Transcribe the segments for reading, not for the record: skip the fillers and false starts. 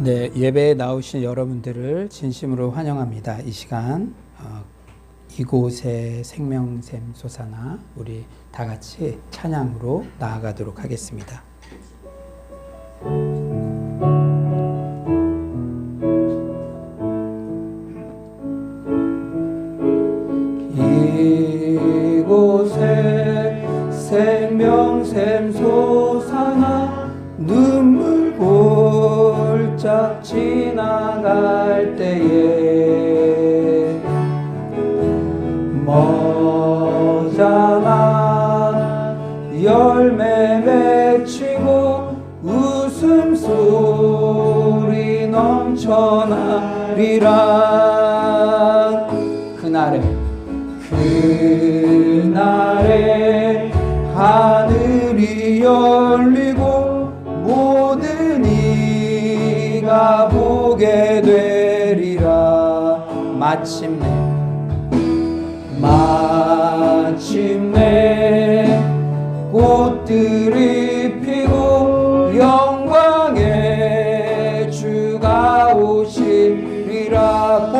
네, 예배에 나오신 여러분들을 진심으로 환영합니다. 이 시간 이곳에 생명샘 솟아나 우리 다 같이 찬양으로 나아가도록 하겠습니다. 이곳에 생명샘 솟아나 눈물 골짝 지나갈 때에 머자나 열매 맺히고 웃음소리 넘쳐나리라. 그날에 하늘이 열리고 모든 이가 보게 되리라. 마침내 꽃들이 피고 영광의 주가 오시리라.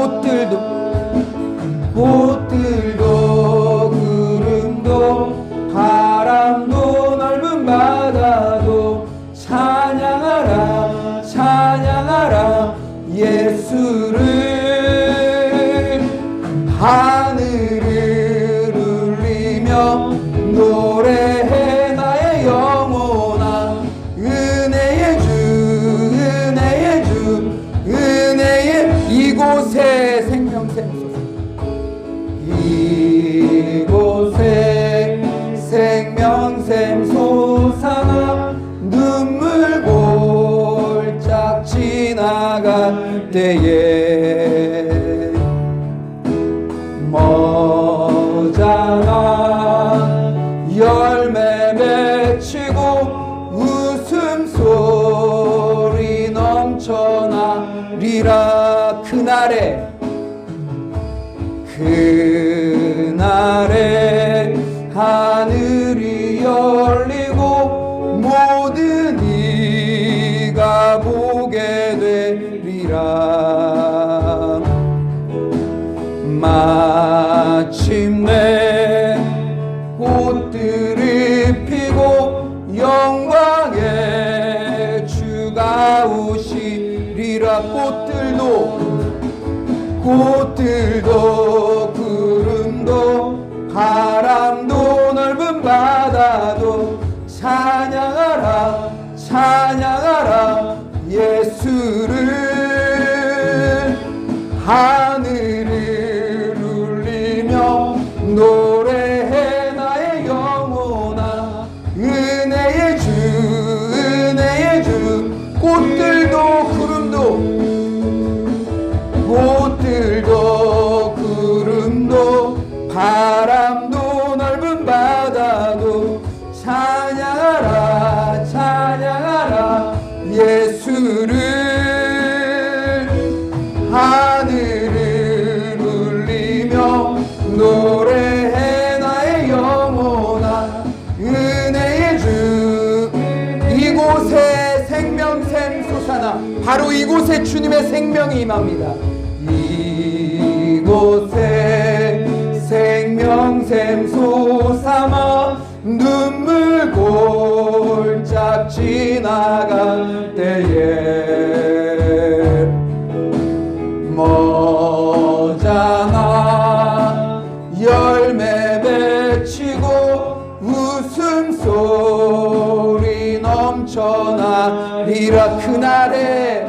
꽃들도 구름도 바람도 넓은 바다도 찬양하라 찬양하라 예수를. 하늘을 울리며 노래해 나의 영혼아. 은혜의 주 은혜의 주 은혜의 이곳에 생명샘 이곳에 생명샘 솟아나 눈물 골짝 지나갈 때에 머자나 열매 맺히고 웃음소리 넘쳐나리라. 그날에 하늘이 열리고 모든 이가 보게 되리라. 마침내 꽃들이 피고 영광의 주가 오시리라. 꽃들도 구름도 바람도 넓은 바다도 찬양하라 찬양하라 예수를. 하늘을 울리며 노래해 나의 영혼아. 은혜의 주 은혜의 주 꽃들도 구름도 바람도 넓은 바다도 찬양하라 찬양하라 예수를. 하늘을 울리며 노래해 나의 영혼아. 은혜의 주 이곳에 생명샘 솟아나. 바로 이곳에 주님의 생명이 임합니다. 이곳에 생명샘 솟아나 눈물 골짝 지나갈 때에 머자나 열매 맺히고 웃음소리 넘쳐나리라. 그날에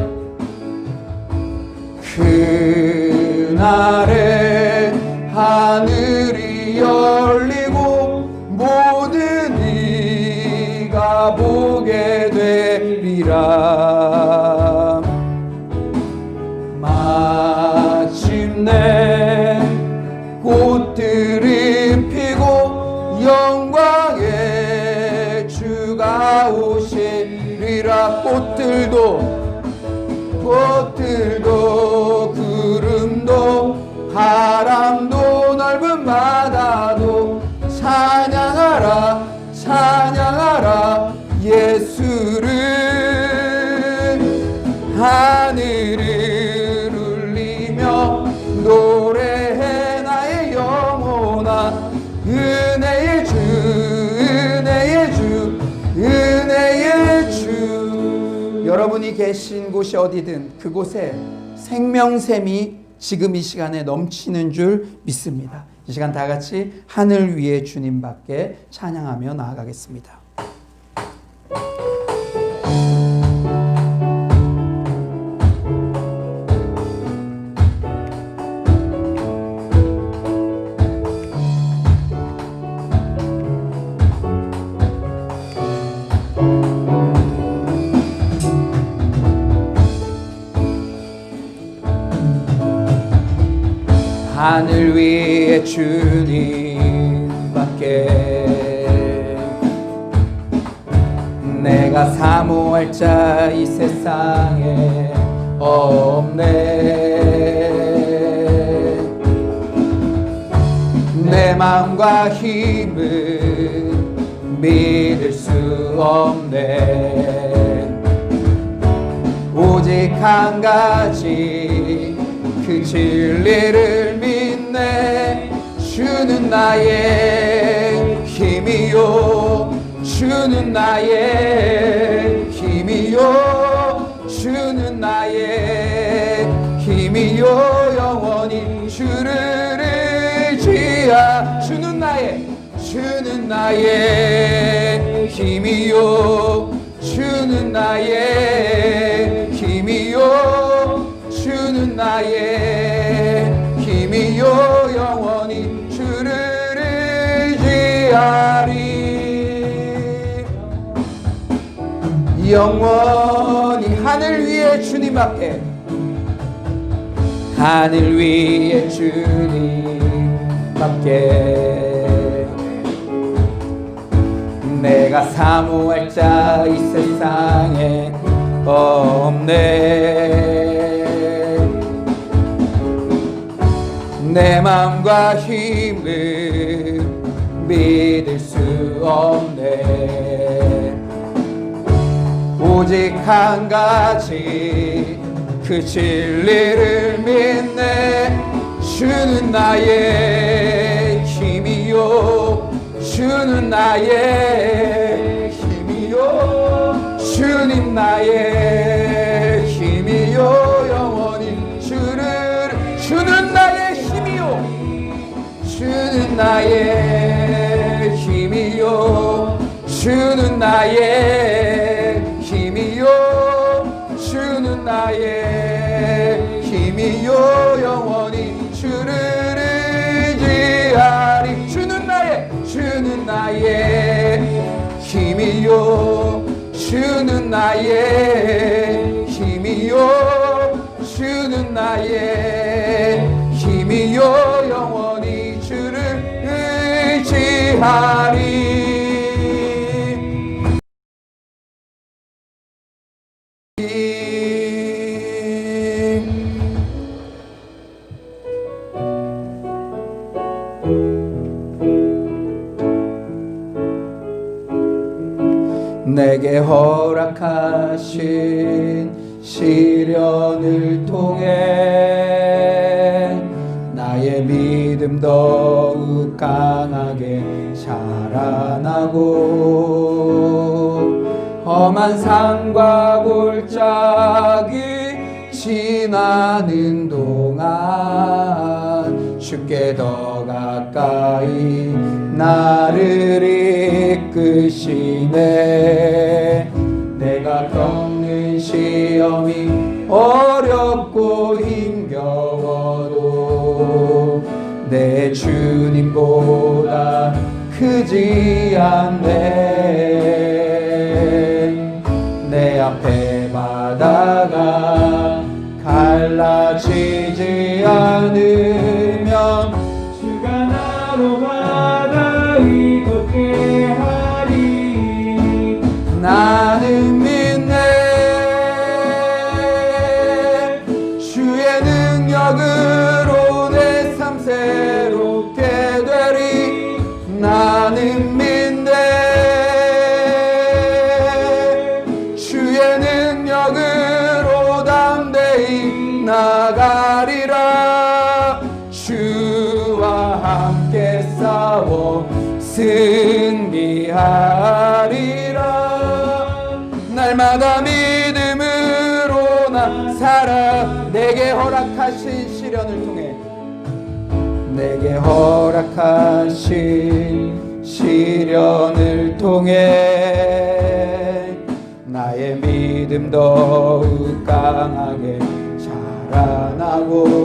하늘이 열리고 모든 이가 보게 되리라. 마침내 꽃들이 피고 영광의 주가 오시리라. 꽃들도 구름도 바람도 넓은 바다도 찬양하라 찬양하라 예수를. 하늘을 울리며 노래해 나의 영혼아. 은혜의 주 은혜의 주 은혜의 주. 여러분이 계신 곳이 어디든 그곳에 생명샘이 지금 이 시간에 넘치는 줄 믿습니다. 이 시간 다 같이 하늘 위에 주님밖에 찬양하며 나아가겠습니다. 하늘 위에 주님밖에 내가 사모할 자 이 세상에 없네. 내 마음과 힘은 믿을 수 없네. 오직 한 가지 그 진리를 믿네. 주는 나의 힘이요 주는 나의 힘이요 주는 나의 힘이요 영원히 주를 의지하. 주는 나의 힘이요 주는 나의 힘이요 주는 나의 힘이요 영원히 주를 의지하리. 영원히 하늘 위에 주님밖에 하늘 위에 주님밖에 내가 사모할 자 이 세상에 없네. 내 마음과 힘을 믿을 수 없네. 오직 한 가지 그 진리를 믿네. 주는 나의 힘이요 주는 나의 힘이요 주님 나의 힘이요 영원히 주는 나의 힘이요 주는 나의 힘이요 주는 나의 힘이요 주는 나의 힘이요 영원히 주를 의지하리. 주는 나의 힘이요 주는 나의 힘이요 주는 나의 힘이요 영원히 주를 의지하리. 내게 허락하신 시련을 통해 나의 믿음 더욱 강하게 자라나고 험한 산과 골짜기 지나는 동안 주께 더 가까이 나를 이끄시네. 내가 겪는 시험이 어렵고 힘겨워도 내 주님보다 크지 않네. 내 앞에 바다가 갈라지지 않으면 주가 나로 바다 위 걷게 하리. 나는 믿네. 주의 능력으로 내 삶 새롭게 되리. 나는 믿네. 주의 능력으로 나가리라. 주와 함께 싸워 승리하리라. 날마다 믿음으로 나 살아. 내게 허락하신 시련을 통해, 내게 허락하신 시련을 통해 나의 믿음 더욱 강하게 자라나고,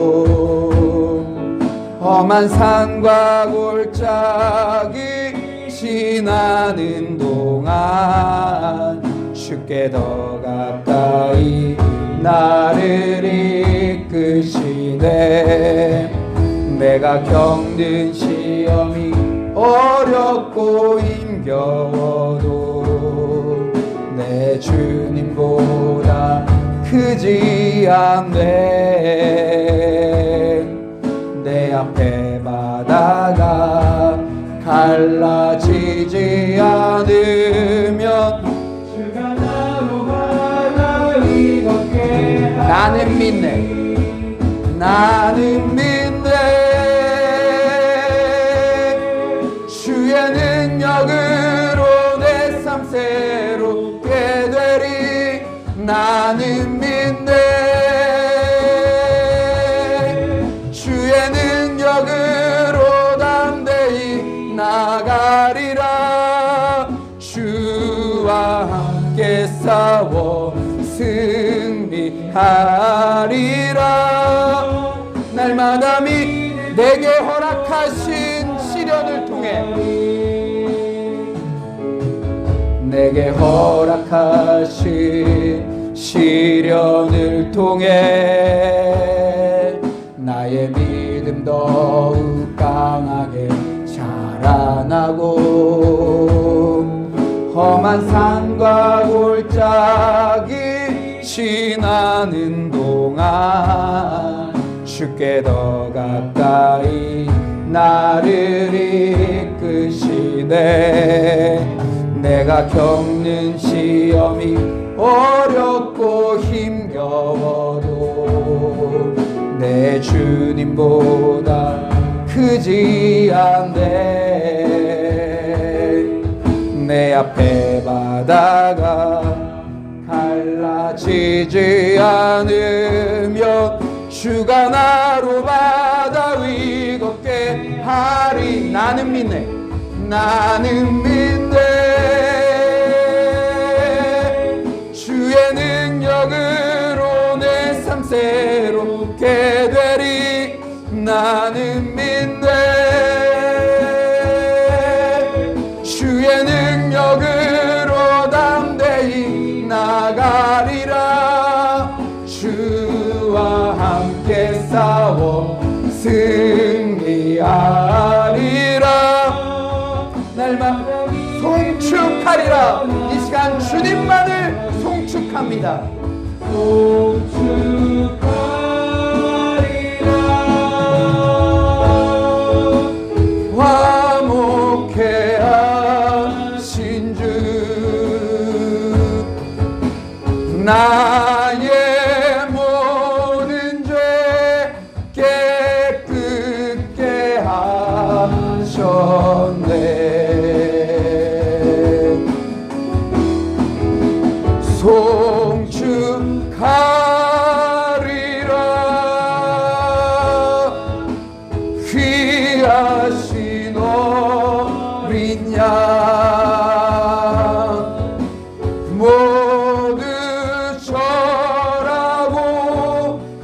험한 산과 골짜기 지나는 동안 주께 더 가까이 나를 이끄시네. 내가 겪는 시험이 어렵고 힘겨워도 내 주님보다 크지 않네. 내 앞에 바다가 갈라지지 않으면 주가 나로 바다를 걷게 나는 믿네. 나는 믿네. 주의 능력으로 내 삶 새롭게 되리. 나는 믿네. 주의 능력으로 담대히 나가리라. 주와 함께 싸워 승리하리라. 날마다 내게 허락하신 시련을 통해, 내게 허락하신 시련을 통해 나의 믿음 더욱 강하게 자라나고, 험한 산과 골짜기 지나는 동안 주께 더 가까이 나를 이끄시네. 내가 겪는 시험이 어렵고 힘겨워도 내 주님보다 크지 않네. 내 앞에 바다가 갈라지지 않으면 주가 나로 바다 위 걷게 하리. 나는 믿네. 나는 믿네. 주의 능력으로 내 삶 새롭게 되리. 나는 믿네. 주의 능력으로 담대히 나가리라. 주와 함께 싸워 승리하리라. 날마다 송축하리라. 이 시간 주님만을 송축합니다. 송축하리라. 화목해 하신 주, 나의 모든 죄 깨끗게 하셨네. 송축하리라. 귀하신 어린 양 모두 절하고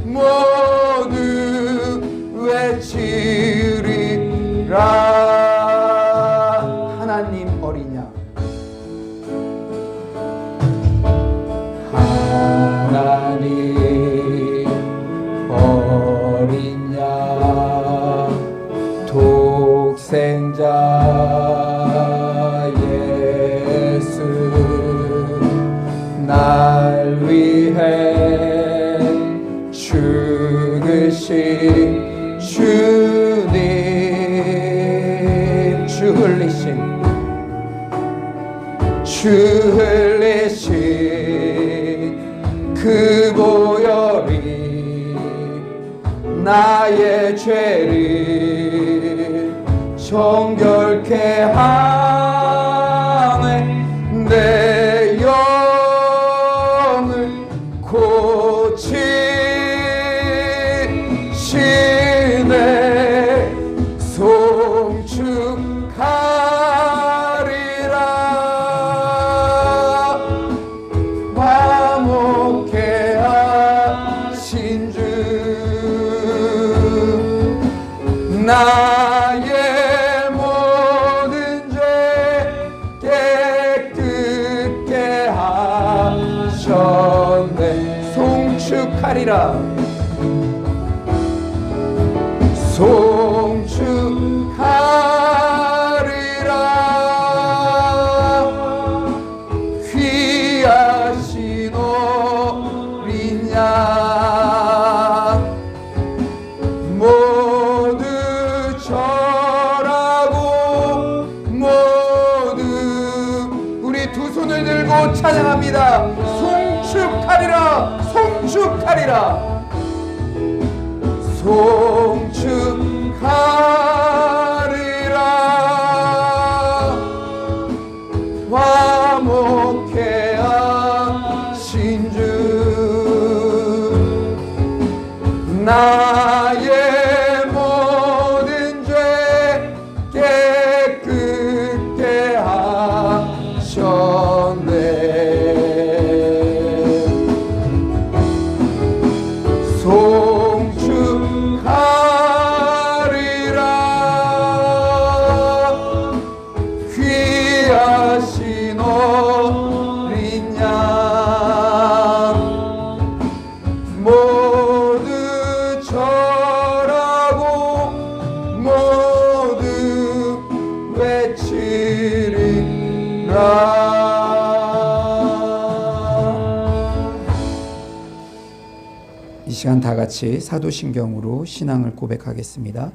모두 외치리라. 하나님 어린 양, 하나님 어린 양, 독생자 예수, 날 위해 죽으신 주님, 주 흘리신 그 보혈이 나의 죄를 정결케 하네 내 영을 고치시네 송축하리라 화목케 하신 주 나의 모든 죄 깨끗게 하셨네 송축하리라 송축하리라 귀하신 어린 양 모두 절하고 모두 우리 두 손을 들고 찬양합니다. 송축하리라 송축하리라 송축하리라 화목케 하신 주 나의 모든 죄 깨끗게 하셨네 송축하리라 귀하신 어린 양 모두 절하고 모두 외치리라 이 시간 다 같이 사도신경으로 신앙을 고백하겠습니다.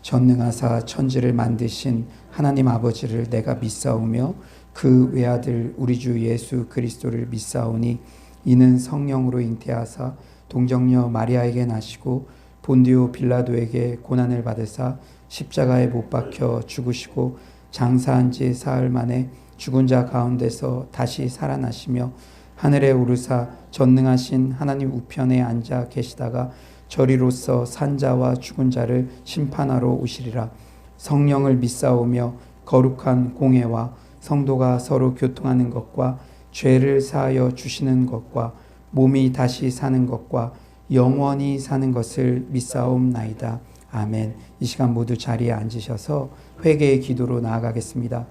전능하사 천지를 만드신 하나님 아버지를 내가 믿사오며 그 외아들 우리 주 예수 그리스도를 믿사오니 이는 성령으로 잉태하사 동정녀 마리아에게 나시고 본디오 빌라도에게 고난을 받으사 십자가에 못 박혀 죽으시고 장사한 지 사흘 만에 죽은 자 가운데서 다시 살아나시며 하늘에 오르사 전능하신 하나님 우편에 앉아 계시다가 저리로서 산자와 죽은 자를 심판하러 오시리라. 성령을 믿사오며 거룩한 공회와 성도가 서로 교통하는 것과 죄를 사하여 주시는 것과 몸이 다시 사는 것과 영원히 사는 것을 믿사옵나이다. 아멘. 이 시간 모두 자리에 앉으셔서 회개의 기도로 나아가겠습니다.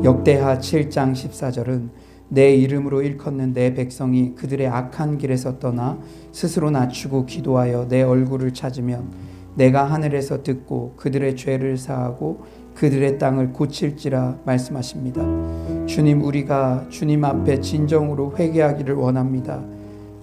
역대하 7장 14절은 내 이름으로 일컫는 내 백성이 그들의 악한 길에서 떠나 스스로 낮추고 기도하여 내 얼굴을 찾으면 내가 하늘에서 듣고 그들의 죄를 사하고 그들의 땅을 고칠지라 말씀하십니다. 주님, 우리가 주님 앞에 진정으로 회개하기를 원합니다.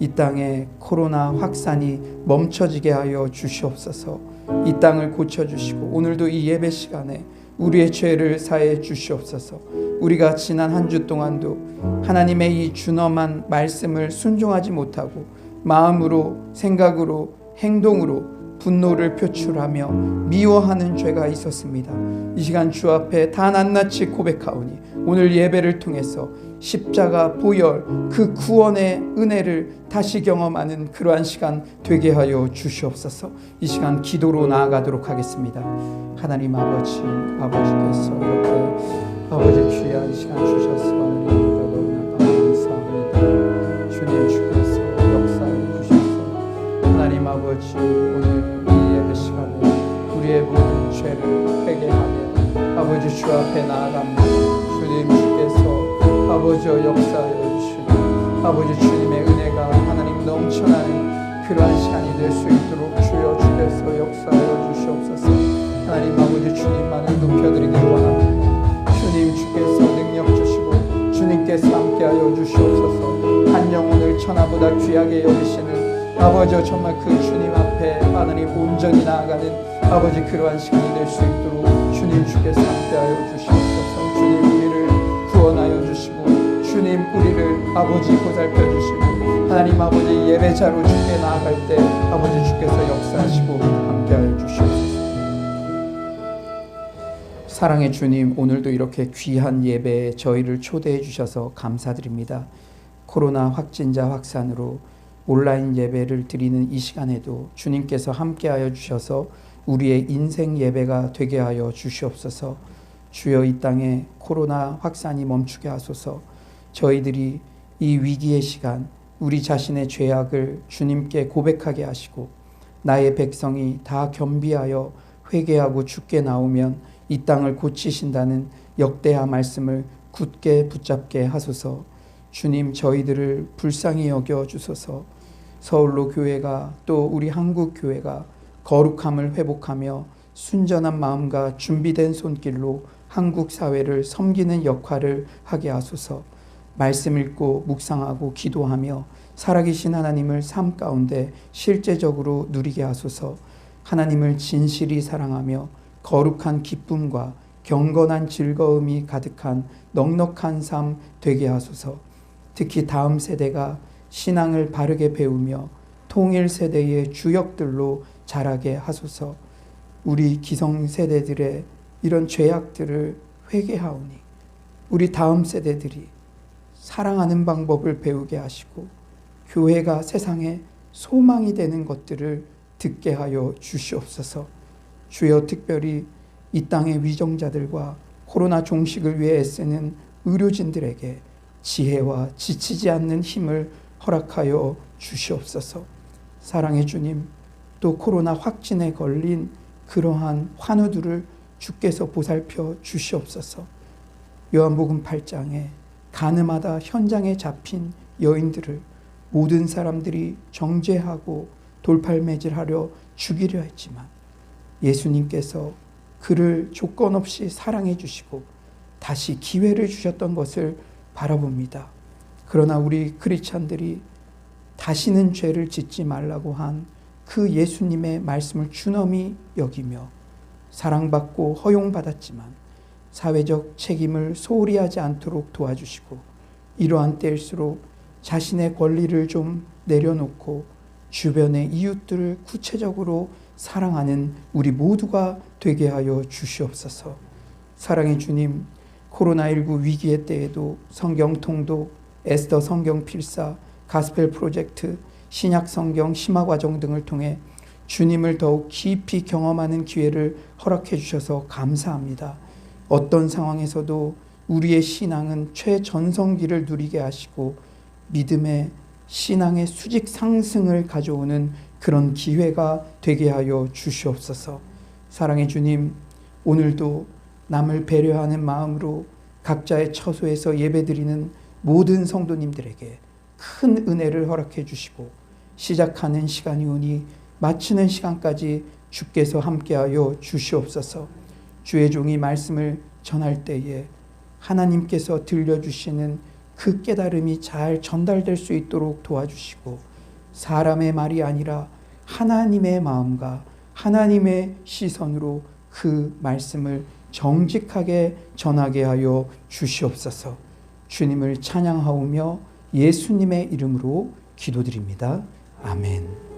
이 땅에 코로나 확산이 멈춰지게 하여 주시옵소서. 이 땅을 고쳐주시고 오늘도 이 예배 시간에 우리의 죄를 사해 주시옵소서. 우리가 지난 한 주 동안도 하나님의 이 준엄한 말씀을 순종하지 못하고 마음으로, 생각으로, 행동으로 분노를 표출하며 미워하는 죄가 있었습니다. 이 시간 주 앞에 다 낱낱이 고백하오니 오늘 예배를 통해서 십자가 보혈 그 구원의 은혜를 다시 경험하는 그러한 시간 되게 하여 주시옵소서. 이 시간 기도로 나아가도록 하겠습니다. 하나님 아버지께서 이렇게 아버지 귀한 시간 주셔서 너무나 감사합니다. 주님 주께서 역사해 주셔서 하나님 아버지 오늘 이 예배 시간에 우리의 모든 죄를 회개하며 아버지 주 앞에 나아갑니다. 주님 주께서 아버지 역사하여 주시고 아버지 주님의 은혜가 하나님 넘쳐나는 그러한 시간이 될 수 있도록 주여 주께서 역사하여 주시옵소서. 하나님 아버지 주님만을 높여드리기를 원합니다. 주님 주께서 능력 주시고 주님께서 함께하여 주시옵소서. 한 영혼을 천하보다 귀하게 여기시는 아버지 정말 그 주님 앞에 하나님 온전히 나아가는 아버지 그러한 시간이 될 수 있도록 주님 주께서 함께하여 주시옵소서. 주님 우리를 구원하여 주시고 주님 우리를 아버지 보살펴 주시고 하나님 아버지 예배자로 주께 나아갈 때 아버지 주께서 역사하시고 함께하여 주시옵소서. 사랑의 주님, 오늘도 이렇게 귀한 예배에 저희를 초대해 주셔서 감사드립니다. 코로나 확진자 확산으로 온라인 예배를 드리는 이 시간에도 주님께서 함께하여 주셔서 우리의 인생 예배가 되게 하여 주시옵소서. 주여, 이 땅에 코로나 확산이 멈추게 하소서. 저희들이 이 위기의 시간 우리 자신의 죄악을 주님께 고백하게 하시고 나의 백성이 다 겸비하여 회개하고 주께 나오면 이 땅을 고치신다는 역대하 말씀을 굳게 붙잡게 하소서. 주님, 저희들을 불쌍히 여겨 주소서. 서울로 교회가 또 우리 한국 교회가 거룩함을 회복하며 순전한 마음과 준비된 손길로 한국 사회를 섬기는 역할을 하게 하소서. 말씀 읽고 묵상하고 기도하며 살아계신 하나님을 삶 가운데 실제적으로 누리게 하소서. 하나님을 진실히 사랑하며 거룩한 기쁨과 경건한 즐거움이 가득한 넉넉한 삶 되게 하소서. 특히 다음 세대가 신앙을 바르게 배우며 통일 세대의 주역들로 자라게 하소서. 우리 기성세대들의 이런 죄악들을 회개하오니 우리 다음 세대들이 사랑하는 방법을 배우게 하시고 교회가 세상에 소망이 되는 것들을 듣게 하여 주시옵소서. 주여, 특별히 이 땅의 위정자들과 코로나 종식을 위해 애쓰는 의료진들에게 지혜와 지치지 않는 힘을 허락하여 주시옵소서. 사랑의 주님, 또 코로나 확진에 걸린 그러한 환우들을 주께서 보살펴 주시옵소서. 요한복음 8장에 가늠하다 현장에 잡힌 여인들을 모든 사람들이 정죄하고 돌팔매질하려 죽이려 했지만 예수님께서 그를 조건 없이 사랑해 주시고 다시 기회를 주셨던 것을 바라봅니다. 그러나 우리 크리스찬들이 다시는 죄를 짓지 말라고 한 그 예수님의 말씀을 준엄히 여기며 사랑받고 허용받았지만 사회적 책임을 소홀히 하지 않도록 도와주시고 이러한 때일수록 자신의 권리를 좀 내려놓고 주변의 이웃들을 구체적으로 사랑하는 우리 모두가 되게 하여 주시옵소서. 사랑의 주님, 코로나19 위기의 때에도 성경통독, 에스더 성경 필사, 가스펠 프로젝트, 신약 성경 심화과정 등을 통해 주님을 더욱 깊이 경험하는 기회를 허락해 주셔서 감사합니다. 어떤 상황에서도 우리의 신앙은 최전성기를 누리게 하시고 믿음의 신앙의 수직 상승을 가져오는 그런 기회가 되게 하여 주시옵소서. 사랑의 주님, 오늘도 남을 배려하는 마음으로 각자의 처소에서 예배드리는 모든 성도님들에게 큰 은혜를 허락해 주시고 시작하는 시간이 오니 마치는 시간까지 주께서 함께하여 주시옵소서. 주의 종이 말씀을 전할 때에 하나님께서 들려주시는 그 깨달음이 잘 전달될 수 있도록 도와주시고 사람의 말이 아니라 하나님의 마음과 하나님의 시선으로 그 말씀을 정직하게 전하게 하여 주시옵소서. 주님을 찬양하오며 예수님의 이름으로 기도드립니다. 아멘.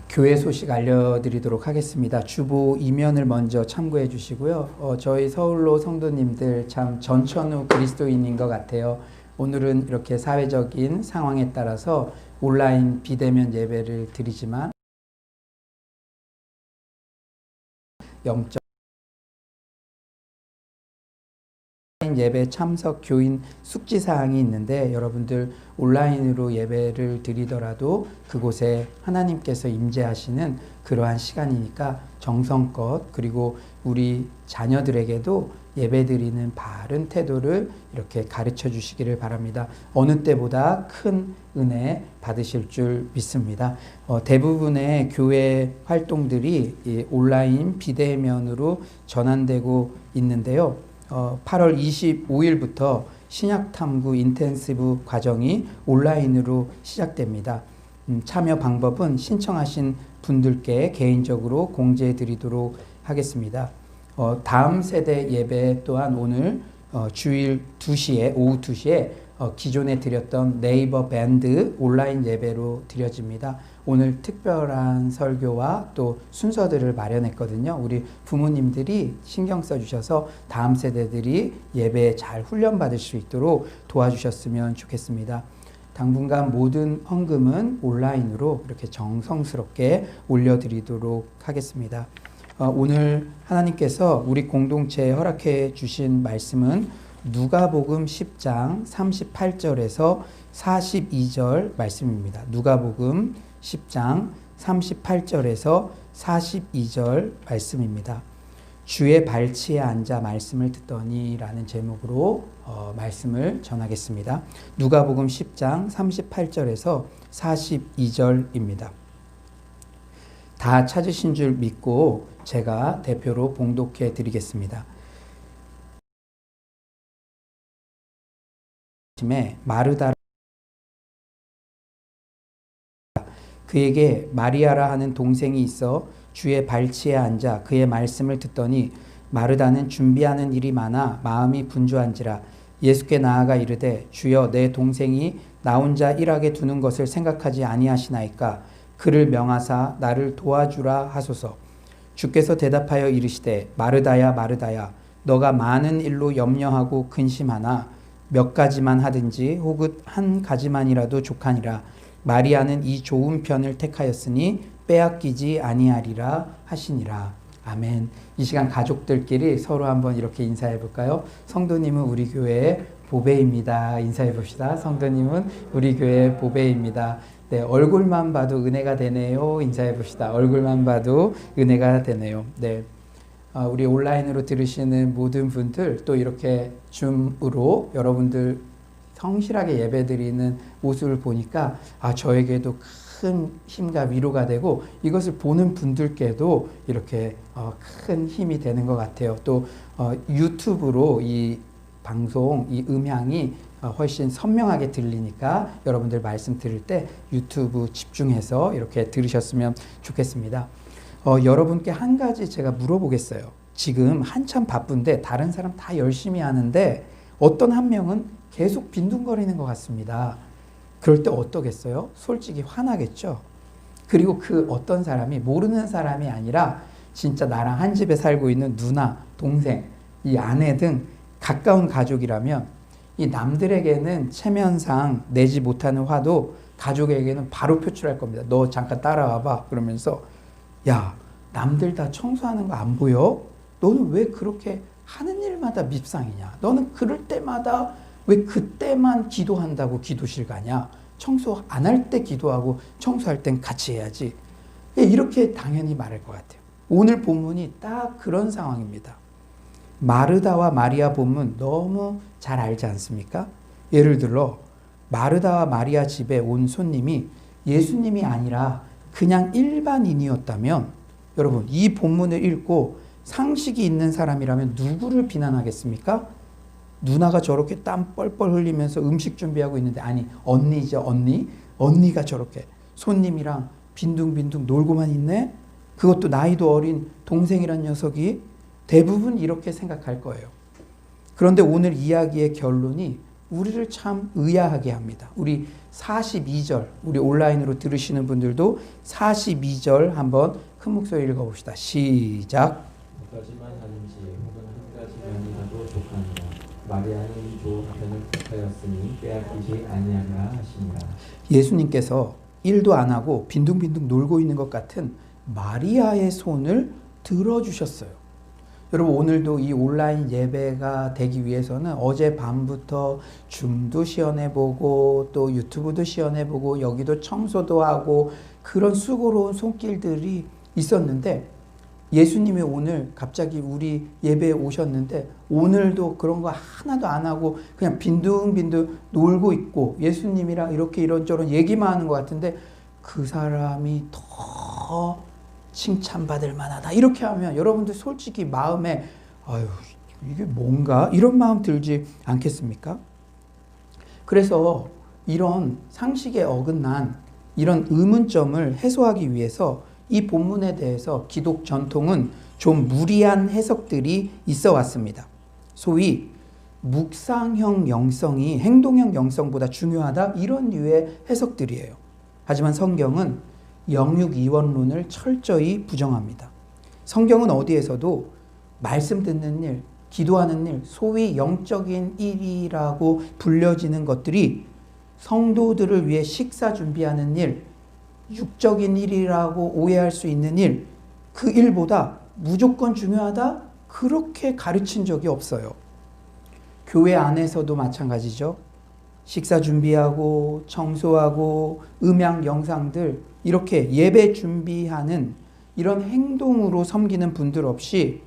교회 소식 알려드리도록 하겠습니다. 주보 이면을 먼저 참고해 주시고요. 저희 서울로 성도님들 참 전천후 그리스도인인 것 같아요. 오늘은 이렇게 사회적인 상황에 따라서 온라인 비대면 예배를 드리지만 영적 온라인 예배 참석 교인 숙지 사항이 있는데 여러분들 온라인으로 예배를 드리더라도 그곳에 하나님께서 임재하시는 그러한 시간이니까 정성껏 그리고 우리 자녀들에게도 예배드리는 바른 태도를 이렇게 가르쳐 주시기를 바랍니다. 어느 때보다 큰 은혜 받으실 줄 믿습니다. 대부분의 교회 활동들이 이 온라인 비대면으로 전환되고 있는데요. 8월 25일부터 신약탐구 인텐시브 과정이 온라인으로 시작됩니다. 참여 방법은 신청하신 분들께 개인적으로 공지해 드리도록 하겠습니다. 다음 세대 예배 또한 오늘 주일 2시에 오후 2시에 기존에 드렸던 네이버 밴드 온라인 예배로 드려집니다. 오늘 특별한 설교와 또 순서들을 마련했거든요. 우리 부모님들이 신경 써주셔서 다음 세대들이 예배에 잘 훈련받을 수 있도록 도와주셨으면 좋겠습니다. 당분간 모든 헌금은 온라인으로 이렇게 정성스럽게 올려드리도록 하겠습니다. 오늘 하나님께서 우리 공동체에 허락해 주신 말씀은 누가복음 10장 38절에서 42절 말씀입니다. 누가복음 10장 38절에서 42절 말씀입니다. 주의 발치에 앉아 말씀을 듣더니 라는 제목으로 말씀을 전하겠습니다. 누가복음 10장 38절에서 42절입니다. 다 찾으신 줄 믿고 제가 대표로 봉독해 드리겠습니다. 마르다 그에게 마리아라 하는 동생이 있어 주의 발치에 앉아 그의 말씀을 듣더니 마르다는 준비하는 일이 많아 마음이 분주한지라 예수께 나아가 이르되 주여 내 동생이 나 혼자 일하게 두는 것을 생각하지 아니하시나이까 그를 명하사 나를 도와주라 하소서. 주께서 대답하여 이르시되 마르다야 마르다야 너가 많은 일로 염려하고 근심하나 몇 가지만 하든지 혹은 한 가지만이라도 족하니라. 마리아는 이 좋은 편을 택하였으니 빼앗기지 아니하리라 하시니라. 아멘. 이 시간 가족들끼리 서로 한번 이렇게 인사해 볼까요? 성도님은 우리 교회의 보배입니다. 인사해 봅시다. 성도님은 우리 교회의 보배입니다. 네, 얼굴만 봐도 은혜가 되네요. 인사해 봅시다. 얼굴만 봐도 은혜가 되네요. 네. 우리 온라인으로 들으시는 모든 분들 또 이렇게 줌으로 여러분들 성실하게 예배드리는 모습을 보니까 저에게도 큰 힘과 위로가 되고 이것을 보는 분들께도 이렇게 큰 힘이 되는 것 같아요. 또 유튜브로 이 방송, 이 음향이 훨씬 선명하게 들리니까 여러분들 말씀 들을 때 유튜브 집중해서 이렇게 들으셨으면 좋겠습니다. 여러분께 한 가지 제가 물어보겠어요. 지금 한참 바쁜데 다른 사람 다 열심히 하는데 어떤 한 명은 계속 빈둥거리는 것 같습니다. 그럴 때 어떠겠어요? 솔직히 화나겠죠. 그리고 그 어떤 사람이 모르는 사람이 아니라 진짜 나랑 한 집에 살고 있는 누나, 동생, 이 아내 등 가까운 가족이라면 이 남들에게는 체면상 내지 못하는 화도 가족에게는 바로 표출할 겁니다. 너 잠깐 따라와봐. 그러면서 야, 남들 다 청소하는 거 안 보여? 너는 왜 그렇게 하는 일마다 밉상이냐? 너는 그럴 때마다 왜 그때만 기도한다고 기도실 가냐? 청소 안 할 때 기도하고 청소할 땐 같이 해야지. 이렇게 당연히 말할 것 같아요. 오늘 본문이 딱 그런 상황입니다. 마르다와 마리아 본문 너무 잘 알지 않습니까? 예를 들어 마르다와 마리아 집에 온 손님이 예수님이 아니라 그냥 일반인이었다면 여러분 이 본문을 읽고 상식이 있는 사람이라면 누구를 비난하겠습니까? 누나가 저렇게 땀 뻘뻘 흘리면서 음식 준비하고 있는데 아니 언니죠 언니? 언니가 저렇게 손님이랑 빈둥빈둥 놀고만 있네? 그것도 나이도 어린 동생이란 녀석이 대부분 이렇게 생각할 거예요. 그런데 오늘 이야기의 결론이 우리를 참 의아하게 합니다. 우리 42절, 우리 온라인으로 들으시는 분들도 42절 한번 큰 목소리 읽어봅시다. 시작. 몇 가지만 하는지 혹은 한 가지만이라도 족하니라. 마리아는 좋은 편을 택하였으니 빼앗기지 아니하리라 하시니라. 예수님께서 일도 안 하고 빈둥빈둥 놀고 있는 것 같은 마리아의 손을 들어주셨어요. 여러분 오늘도 이 온라인 예배가 되기 위해서는 어제 밤부터 줌도 시연해보고 또 유튜브도 시연해보고 여기도 청소도 하고 그런 수고로운 손길들이 있었는데 예수님이 오늘 갑자기 우리 예배에 오셨는데 오늘도 그런 거 하나도 안 하고 그냥 빈둥빈둥 놀고 있고 예수님이랑 이렇게 이런저런 얘기만 하는 것 같은데 그 사람이 더 칭찬받을 만하다 이렇게 하면 여러분들 솔직히 마음에 아유 이게 뭔가 이런 마음 들지 않겠습니까? 그래서 이런 상식에 어긋난 이런 의문점을 해소하기 위해서 이 본문에 대해서 기독 전통은 좀 무리한 해석들이 있어 왔습니다. 소위 묵상형 영성이 행동형 영성보다 중요하다 이런 류의 해석들이에요. 하지만 성경은 영육 이원론을 철저히 부정합니다. 성경은 어디에서도 말씀 듣는 일, 기도하는 일, 소위 영적인 일이라고 불려지는 것들이 성도들을 위해 식사 준비하는 일, 육적인 일이라고 오해할 수 있는 일, 그 일보다 무조건 중요하다? 그렇게 가르친 적이 없어요. 교회 안에서도 마찬가지죠. 식사 준비하고 청소하고 음향 영상들 이렇게 예배 준비하는 이런 행동으로 섬기는 분들 없이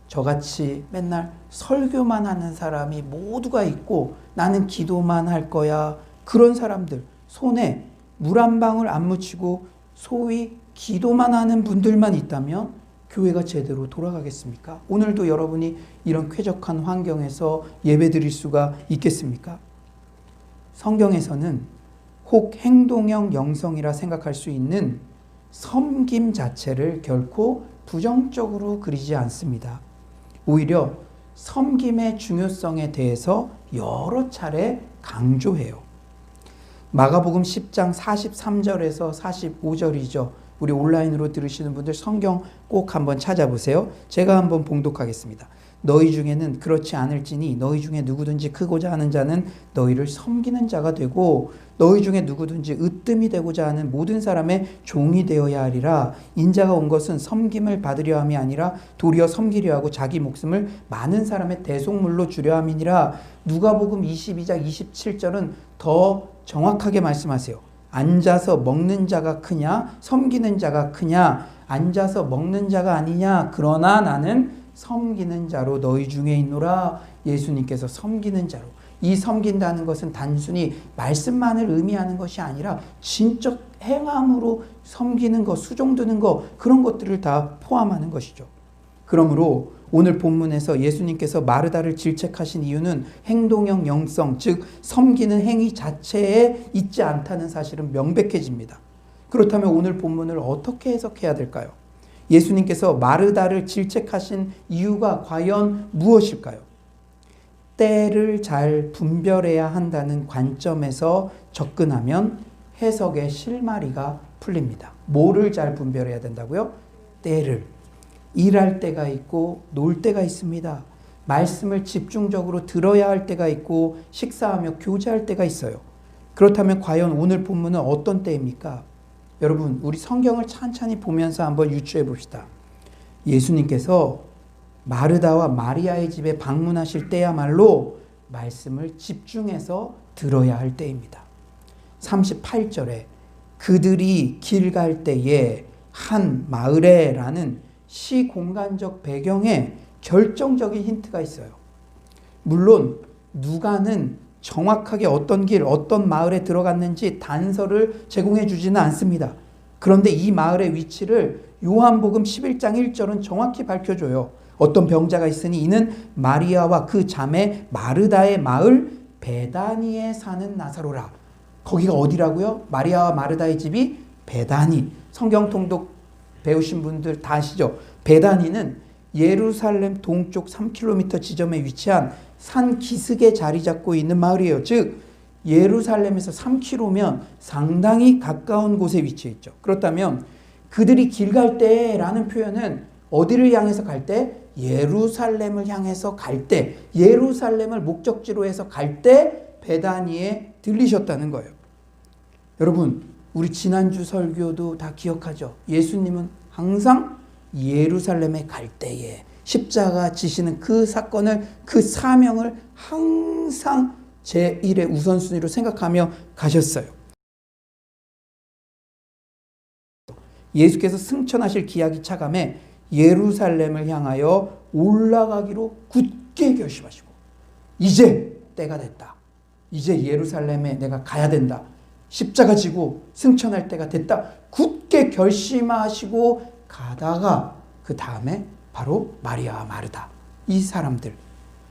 저같이 맨날 설교만 하는 사람이 모두가 있고 나는 기도만 할 거야. 그런 사람들 손에 물 한 방울 안 묻히고 소위 기도만 하는 분들만 있다면 교회가 제대로 돌아가겠습니까? 오늘도 여러분이 이런 쾌적한 환경에서 예배 드릴 수가 있겠습니까? 성경에서는 혹 행동형 영성이라 생각할 수 있는 섬김 자체를 결코 부정적으로 그리지 않습니다. 오히려 섬김의 중요성에 대해서 여러 차례 강조해요. 마가복음 10장 43절에서 45절이죠. 우리 온라인으로 들으시는 분들 성경 꼭 한번 찾아보세요. 제가 한번 봉독하겠습니다. 너희 중에는 그렇지 않을지니 너희 중에 누구든지 크고자 하는 자는 너희를 섬기는 자가 되고 너희 중에 누구든지 으뜸이 되고자 하는 모든 사람의 종이 되어야 하리라. 인자가 온 것은 섬김을 받으려 함이 아니라 도리어 섬기려 하고 자기 목숨을 많은 사람의 대속물로 주려 함이니라. 누가복음 22장 27절은 더 정확하게 말씀하세요. 앉아서 먹는 자가 크냐 섬기는 자가 크냐. 앉아서 먹는 자가 아니냐 그러나 나는 섬기는 자로 너희 중에 있노라. 예수님께서 섬기는 자로. 이 섬긴다는 것은 단순히 말씀만을 의미하는 것이 아니라 진적 행함으로 섬기는 것, 수종드는 것 그런 것들을 다 포함하는 것이죠. 그러므로 오늘 본문에서 예수님께서 마르다를 질책하신 이유는 행동형 영성, 즉 섬기는 행위 자체에 있지 않다는 사실은 명백해집니다. 그렇다면 오늘 본문을 어떻게 해석해야 될까요? 예수님께서 마르다를 질책하신 이유가 과연 무엇일까요? 때를 잘 분별해야 한다는 관점에서 접근하면 해석의 실마리가 풀립니다. 뭐를 잘 분별해야 된다고요? 때를. 일할 때가 있고 놀 때가 있습니다. 말씀을 집중적으로 들어야 할 때가 있고 식사하며 교제할 때가 있어요. 그렇다면 과연 오늘 본문은 어떤 때입니까? 여러분 우리 성경을 찬찬히 보면서 한번 유추해 봅시다. 예수님께서 마르다와 마리아의 집에 방문하실 때야말로 말씀을 집중해서 들어야 할 때입니다. 38절에 그들이 길 갈 때에 한 마을에라는 시공간적 배경에 결정적인 힌트가 있어요. 물론 누가는 정확하게 어떤 길, 어떤 마을에 들어갔는지 단서를 제공해 주지는 않습니다. 그런데 이 마을의 위치를 요한복음 11장 1절은 정확히 밝혀줘요. 어떤 병자가 있으니 이는 마리아와 그 자매 마르다의 마을 베다니에 사는 나사로라. 거기가 어디라고요? 마리아와 마르다의 집이 베다니. 성경 통독 배우신 분들 다 아시죠? 베다니는 예루살렘 동쪽 3km 지점에 위치한 산 기슭에 자리 잡고 있는 마을이에요. 즉 예루살렘에서 3km면 상당히 가까운 곳에 위치해 있죠. 그렇다면 그들이 길 갈 때라는 표현은 어디를 향해서 갈 때? 예루살렘을 향해서 갈 때, 예루살렘을 목적지로 해서 갈 때 베다니에 들리셨다는 거예요. 여러분 우리 지난주 설교도 다 기억하죠? 예수님은 항상 예루살렘에 갈 때에 십자가 지시는 그 사건을, 그 사명을 항상 제1의 우선순위로 생각하며 가셨어요. 예수께서 승천하실 기약이 차감해 예루살렘을 향하여 올라가기로 굳게 결심하시고, 이제 때가 됐다. 이제 예루살렘에 내가 가야 된다. 십자가 지고 승천할 때가 됐다. 굳게 결심하시고 가다가 그 다음에 바로 마리아와 마르다, 이 사람들.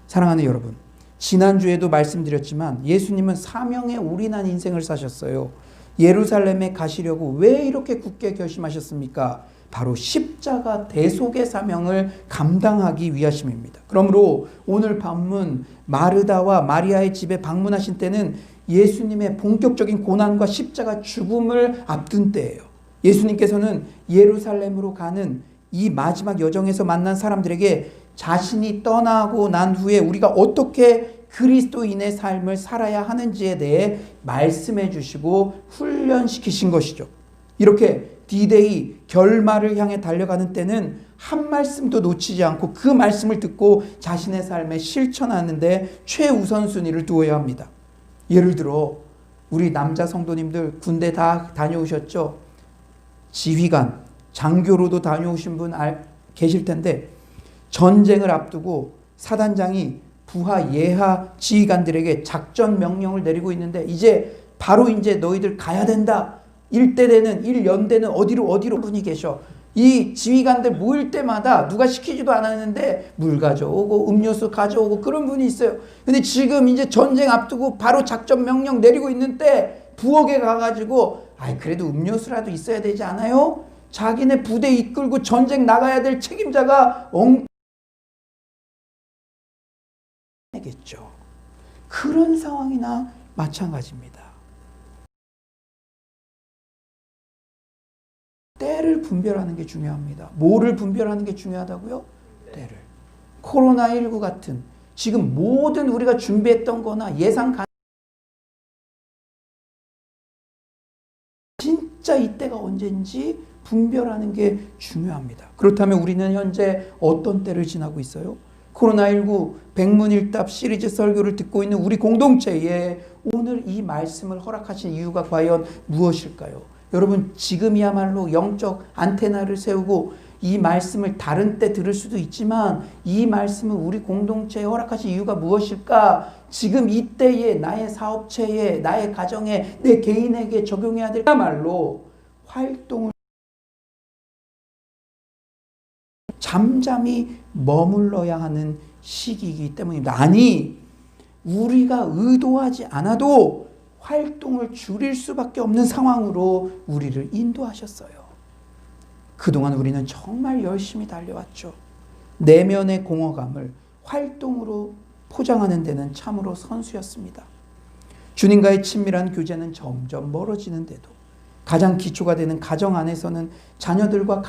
사랑하는 여러분, 지난주에도 말씀드렸지만 예수님은 사명에 올인한 인생을 사셨어요. 예루살렘에 가시려고 왜 이렇게 굳게 결심하셨습니까? 바로 십자가 대속의 사명을 감당하기 위하심입니다. 그러므로 오늘 본문 마르다와 마리아의 집에 방문하신 때는 예수님의 본격적인 고난과 십자가 죽음을 앞둔 때예요. 예수님께서는 예루살렘으로 가는 이 마지막 여정에서 만난 사람들에게 자신이 떠나고 난 후에 우리가 어떻게 그리스도인의 삶을 살아야 하는지에 대해 말씀해 주시고 훈련시키신 것이죠. 이렇게 D-Day 결말을 향해 달려가는 때는 한 말씀도 놓치지 않고 그 말씀을 듣고 자신의 삶에 실천하는 데 최우선순위를 두어야 합니다. 예를 들어 우리 남자 성도님들 군대 다 다녀오셨죠? 지휘관, 장교로도 다녀오신 분 계실 텐데, 전쟁을 앞두고 사단장이 부하 예하 지휘관들에게 작전 명령을 내리고 있는데, 바로 이제 너희들 가야 된다. 일대대는, 일연대는 어디로 분이 계셔. 이 지휘관들 모일 때마다 누가 시키지도 않았는데 물 가져오고 음료수 가져오고 그런 분이 있어요. 근데 지금 이제 전쟁 앞두고 바로 작전 명령 내리고 있는 때 부엌에 가가지고 그래도 음료수라도 있어야 되지 않아요? 자기네 부대 이끌고 전쟁 나가야 될 책임자가 겠죠. 그런 상황이나 마찬가지입니다. 때를 분별하는 게 중요합니다. 뭐를 분별하는 게 중요하다고요? 때를. 코로나19 같은 지금 모든 우리가 준비했던 거나 진짜 이때가 언제인지 분별하는 게 중요합니다. 그렇다면 우리는 현재 어떤 때를 지나고 있어요? 코로나19 백문일답 시리즈 설교를 듣고 있는 우리 공동체에 오늘 이 말씀을 허락하신 이유가 과연 무엇일까요? 여러분, 지금이야말로 영적 안테나를 세우고 이 말씀을 다른 때 들을 수도 있지만 이 말씀을 우리 공동체에 허락하신 이유가 무엇일까? 지금 이때에 나의 사업체에, 나의 가정에, 내 개인에게 적용해야 될 말로 활동을 잠잠히 머물러야 하는 시기이기 때문입니다. 아니, 우리가 의도하지 않아도 활동을 줄일 수밖에 없는 상황으로 우리를 인도하셨어요. 그동안 우리는 정말 열심히 달려왔죠. 내면의 공허감을 활동으로 포장하는 데는 참으로 선수였습니다. 주님과의 친밀한 교제는 점점 멀어지는데도 가장 기초가 되는 가정 안에서는 자녀들과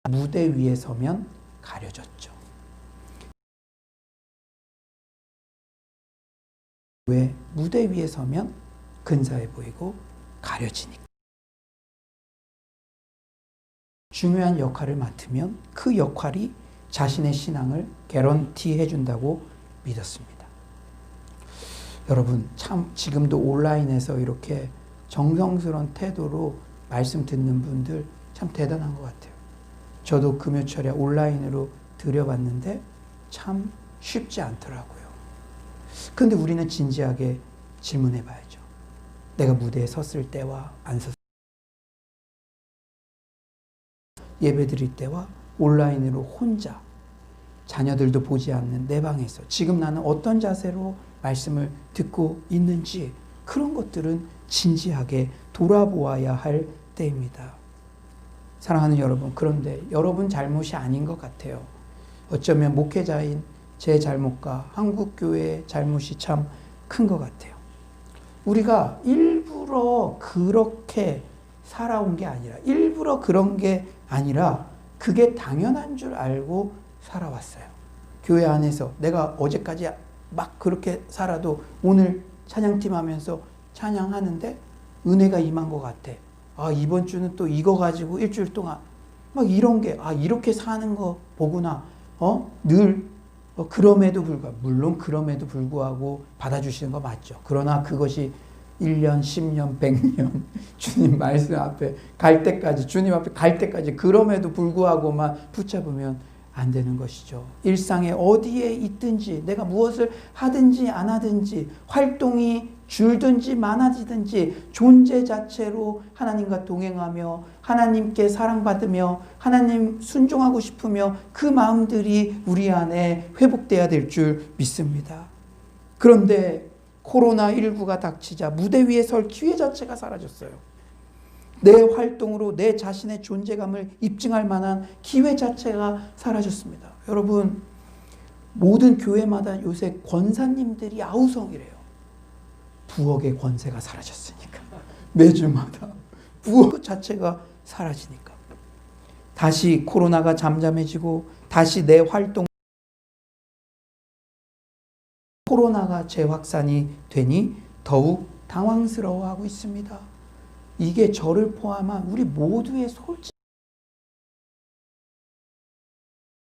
무대 위에 서면 가려졌죠. 왜? 무대 위에 서면 근사해 보이고 가려지니까. 중요한 역할을 맡으면 그 역할이 자신의 신앙을 개런티해 준다고 믿었습니다. 여러분, 참 지금도 온라인에서 이렇게 정성스러운 태도로 말씀 듣는 분들 참 대단한 것 같아요. 저도 금요철에 온라인으로 드려봤는데 참 쉽지 않더라고요. 그런데 우리는 진지하게 질문해 봐야죠. 내가 무대에 섰을 때와 안 섰을 때, 예배 드릴 때와 온라인으로 혼자, 자녀들도 보지 않는 내 방에서 지금 나는 어떤 자세로 말씀을 듣고 있는지, 그런 것들은 진지하게 돌아보아야 할 때입니다. 사랑하는 여러분, 그런데 여러분 잘못이 아닌 것 같아요. 어쩌면 목회자인 제 잘못과 한국교회의 잘못이 참 큰 것 같아요. 우리가 일부러 그렇게 살아온 게 아니라, 일부러 그런 게 아니라 그게 당연한 줄 알고 살아왔어요. 교회 안에서 내가 어제까지 막 그렇게 살아도 오늘 찬양팀 하면서 찬양하는데 은혜가 임한 것 같아. 이번 주는 또 이거 가지고 일주일 동안 막 이런 게, 이렇게 사는 거 보구나. 늘, 그럼에도 불구하고, 물론 그럼에도 불구하고 받아주시는 거 맞죠. 그러나 그것이 1년, 10년, 100년, 주님 말씀 앞에 갈 때까지, 주님 앞에 갈 때까지, 그럼에도 불구하고만 붙잡으면 안 되는 것이죠. 일상에 어디에 있든지, 내가 무엇을 하든지 안 하든지, 활동이 줄든지 많아지든지 존재 자체로 하나님과 동행하며 하나님께 사랑받으며 하나님 순종하고 싶으며 그 마음들이 우리 안에 회복돼야 될 줄 믿습니다. 그런데 코로나19가 닥치자 무대 위에 설 기회 자체가 사라졌어요. 내 활동으로 내 자신의 존재감을 입증할 만한 기회 자체가 사라졌습니다. 여러분, 모든 교회마다 요새 권사님들이 아우성이래요. 부엌의 권세가 사라졌으니까. 매주마다 부엌 자체가 사라지니까. 다시 코로나가 잠잠해지고 다시 내 활동 코로나가 재확산이 되니 더욱 당황스러워하고 있습니다. 이게 저를 포함한 우리 모두의 솔직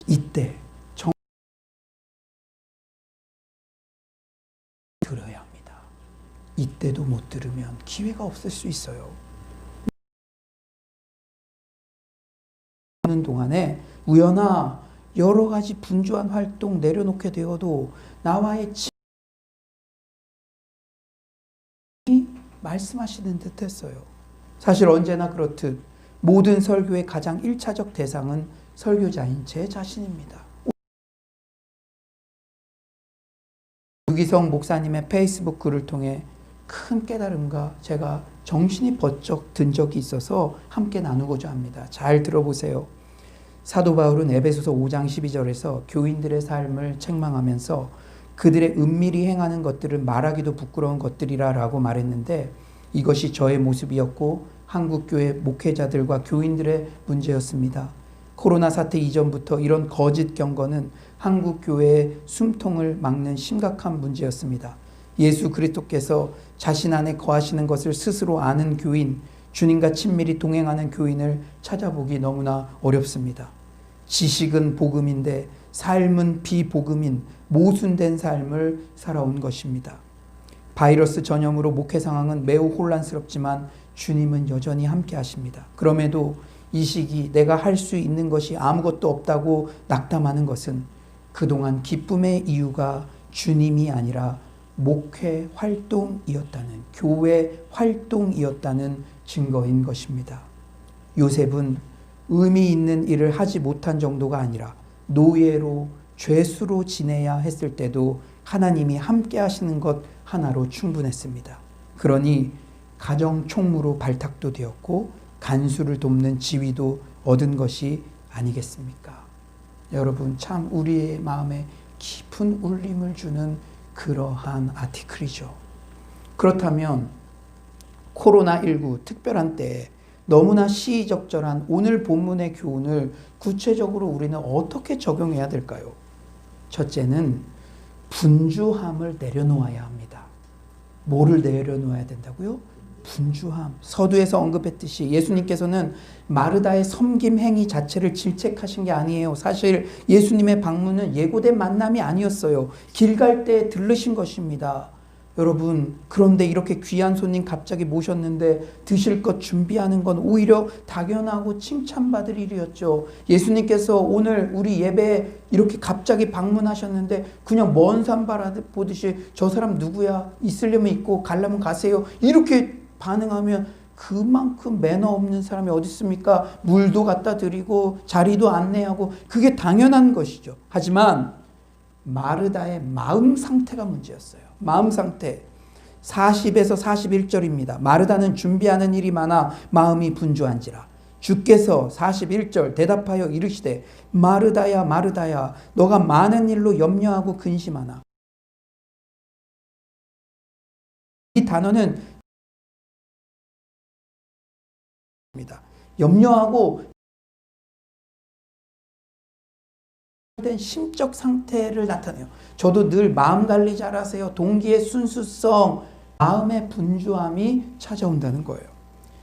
이때 들어야 합니다. 이때도 못 들으면 기회가 없을 수 있어요. 하는 동안에 우연하 여러 가지 분주한 활동 내려놓게 되어도 나와의 말씀하시는 듯 했어요. 사실 언제나 그렇듯 모든 설교의 가장 1차적 대상은 설교자인 제 자신입니다. 유기성 목사님의 페이스북 글을 통해 큰 깨달음과 제가 정신이 번쩍 든 적이 있어서 함께 나누고자 합니다. 잘 들어보세요. 사도 바울은 에베소서 5장 12절에서 교인들의 삶을 책망하면서 그들의 은밀히 행하는 것들을 말하기도 부끄러운 것들이라 라고 말했는데 이것이 저의 모습이었고 한국교회 목회자들과 교인들의 문제였습니다. 코로나 사태 이전부터 이런 거짓 경건은 한국교회의 숨통을 막는 심각한 문제였습니다. 예수 그리스도께서 자신 안에 거하시는 것을 스스로 아는 교인, 주님과 친밀히 동행하는 교인을 찾아보기 너무나 어렵습니다. 지식은 복음인데 삶은 비복음인 모순된 삶을 살아온 것입니다. 바이러스 전염으로 목회 상황은 매우 혼란스럽지만 주님은 여전히 함께 하십니다. 그럼에도 이 시기 내가 할 수 있는 것이 아무것도 없다고 낙담하는 것은 그동안 기쁨의 이유가 주님이 아니라 목회 활동이었다는, 교회 활동이었다는 증거인 것입니다. 요셉은 의미 있는 일을 하지 못한 정도가 아니라 노예로 죄수로 지내야 했을 때도 하나님이 함께 하시는 것 하나로 충분했습니다. 그러니 가정 총무로 발탁도 되었고 간수를 돕는 지위도 얻은 것이 아니겠습니까? 여러분, 참 우리의 마음에 깊은 울림을 주는 그러한 아티클이죠. 그렇다면 코로나19 특별한 때에 너무나 시의적절한 오늘 본문의 교훈을 구체적으로 우리는 어떻게 적용해야 될까요? 첫째는 분주함을 내려놓아야 합니다. 뭐를 내려놓아야 된다고요? 분주함. 서두에서 언급했듯이 예수님께서는 마르다의 섬김 행위 자체를 질책하신 게 아니에요. 사실 예수님의 방문은 예고된 만남이 아니었어요. 길 갈 때 들르신 것입니다. 여러분, 그런데 이렇게 귀한 손님 갑자기 모셨는데 드실 것 준비하는 건 오히려 당연하고 칭찬받을 일이었죠. 예수님께서 오늘 우리 예배에 이렇게 갑자기 방문하셨는데 그냥 먼 산 바라보듯이 저 사람 누구야? 있으려면 있고 가려면 가세요. 이렇게 반응하면 그만큼 매너 없는 사람이 어디 있습니까? 물도 갖다 드리고 자리도 안내하고 그게 당연한 것이죠. 하지만 마르다의 마음 상태가 문제였어요. 마음 상태. 40에서 41절입니다. 마르다는 준비하는 일이 많아 마음이 분주한지라. 주께서 41절 대답하여 이르시되 마르다야 마르다야 너가 많은 일로 염려하고 근심하나. 이 단어는 염려하고 된 심적 상태를 나타내요. 저도 늘 마음 관리 잘하세요. 동기의 순수성, 마음의 분주함이 찾아온다는 거예요.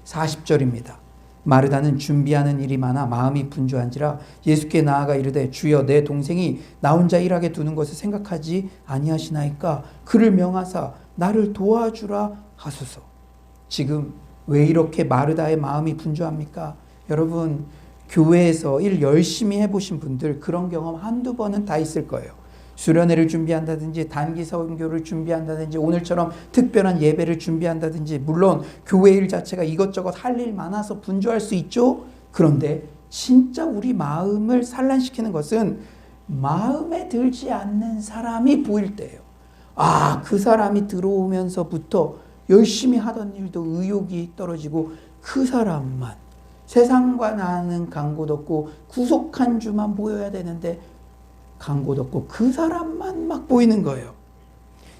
40절입니다. 마르다는 준비하는 일이 많아 마음이 분주한지라 예수께 나아가 이르되 주여 내 동생이 나 혼자 일하게 두는 것을 생각하지 아니하시나이까 그를 명하사 나를 도와주라 하소서. 지금 왜 이렇게 마르다의 마음이 분주합니까? 여러분, 교회에서 일 열심히 해보신 분들 그런 경험 한두 번은 다 있을 거예요. 수련회를 준비한다든지 단기 선교를 준비한다든지 오늘처럼 특별한 예배를 준비한다든지 물론 교회 일 자체가 이것저것 할 일 많아서 분주할 수 있죠. 그런데 진짜 우리 마음을 산란시키는 것은 마음에 들지 않는 사람이 보일 때예요. 아, 그 사람이 들어오면서부터 열심히 하던 일도 의욕이 떨어지고 그 사람만 세상과 나는 간 곳 없고 구속한 주만 보여야 되는데 간 곳 없고 그 사람만 막 보이는 거예요.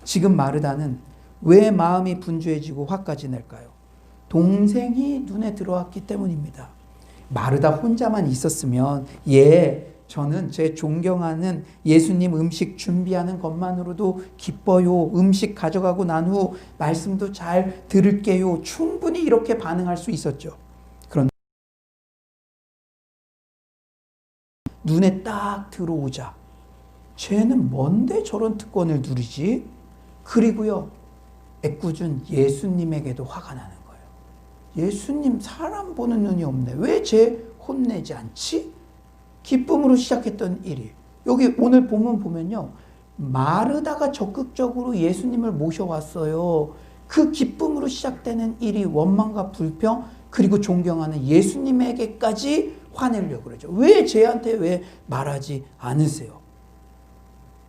지금 마르다는 왜 마음이 분주해지고 화까지 낼까요? 동생이 눈에 들어왔기 때문입니다. 마르다 혼자만 있었으면 저는 제 존경하는 예수님 음식 준비하는 것만으로도 기뻐요. 음식 가져가고 난 후 말씀도 잘 들을게요. 충분히 이렇게 반응할 수 있었죠. 그런데 눈에 딱 들어오자 쟤는 뭔데 저런 특권을 누리지? 그리고요, 애꿎은 예수님에게도 화가 나는 거예요. 예수님 사람 보는 눈이 없네. 왜 쟤 혼내지 않지? 기쁨으로 시작했던 일이 여기 오늘 본문 보면요, 마르다가 적극적으로 예수님을 모셔왔어요. 그 기쁨으로 시작되는 일이 원망과 불평 그리고 존경하는 예수님에게까지 화내려고 그러죠. 왜 쟤한테 왜 말하지 않으세요?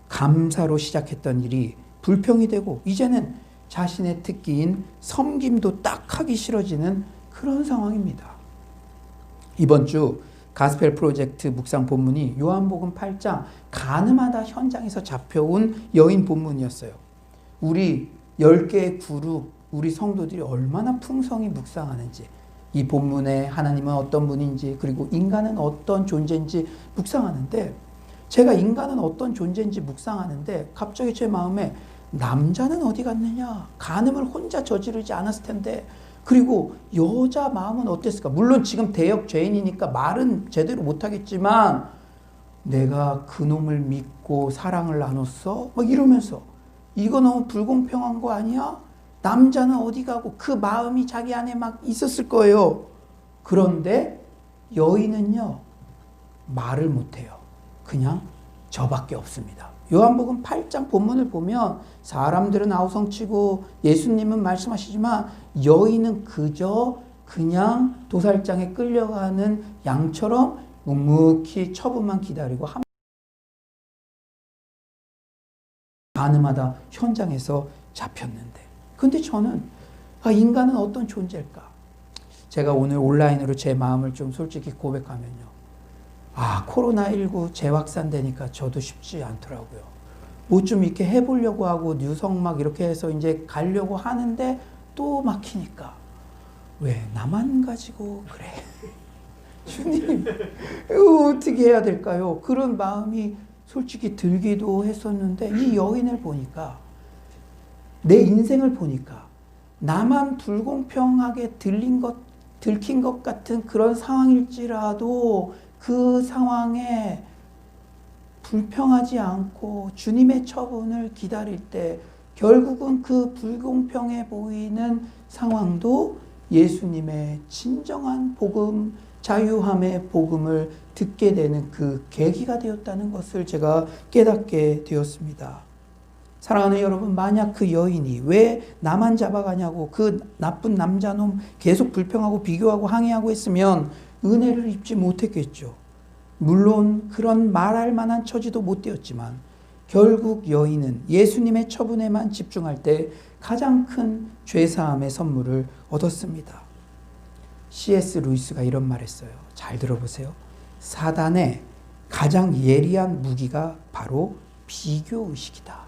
감사로 시작했던 일이 불평이 되고 이제는 자신의 특기인 섬김도 딱 하기 싫어지는 그런 상황입니다. 이번 주 가스펠 프로젝트 묵상 본문이 요한복음 8장 가늠하다 현장에서 잡혀온 여인 본문이었어요. 우리 10개의 그룹, 우리 성도들이 얼마나 풍성히 묵상하는지, 이 본문에 하나님은 어떤 분인지 그리고 인간은 어떤 존재인지 묵상하는데, 제가 인간은 어떤 존재인지 묵상하는데 갑자기 제 마음에 남자는 어디 갔느냐, 간음을 혼자 저지르지 않았을 텐데, 그리고 여자 마음은 어땠을까? 물론 지금 대역 죄인이니까 말은 제대로 못하겠지만 내가 그놈을 믿고 사랑을 나눴어? 막 이러면서 이거 너무 불공평한 거 아니야? 남자는 어디 가고 그 마음이 자기 안에 막 있었을 거예요. 그런데 여인은요, 말을 못해요. 그냥 저밖에 없습니다. 요한복음 8장 본문을 보면 사람들은 아우성치고 예수님은 말씀하시지만 여인은 그저 그냥 도살장에 끌려가는 양처럼 묵묵히 처분만 기다리고 가늠하다 현장에서 잡혔는데, 근데 저는 인간은 어떤 존재일까? 제가 오늘 온라인으로 제 마음을 좀 솔직히 고백하면요, 코로나19 재확산되니까 저도 쉽지 않더라고요. 뭐 좀 이렇게 해보려고 하고 뉴성 막 이렇게 해서 이제 가려고 하는데 또 막히니까 왜 나만 가지고 그래? 주님, 이거 어떻게 해야 될까요? 그런 마음이 솔직히 들기도 했었는데 이 여인을 보니까, 내 인생을 보니까 나만 불공평하게 들킨 것 같은 그런 상황일지라도 그 상황에 불평하지 않고 주님의 처분을 기다릴 때 결국은 그 불공평해 보이는 상황도 예수님의 진정한 복음, 자유함의 복음을 듣게 되는 그 계기가 되었다는 것을 제가 깨닫게 되었습니다. 사랑하는 여러분, 만약 그 여인이 왜 나만 잡아가냐고 그 나쁜 남자놈 계속 불평하고 비교하고 항의하고 했으면 은혜를 입지 못했겠죠. 물론 그런 말할 만한 처지도 못 되었지만 결국 여인은 예수님의 처분에만 집중할 때 가장 큰 죄사함의 선물을 얻었습니다. C.S. 루이스가 이런 말 했어요. 잘 들어보세요. 사단의 가장 예리한 무기가 바로 비교의식이다.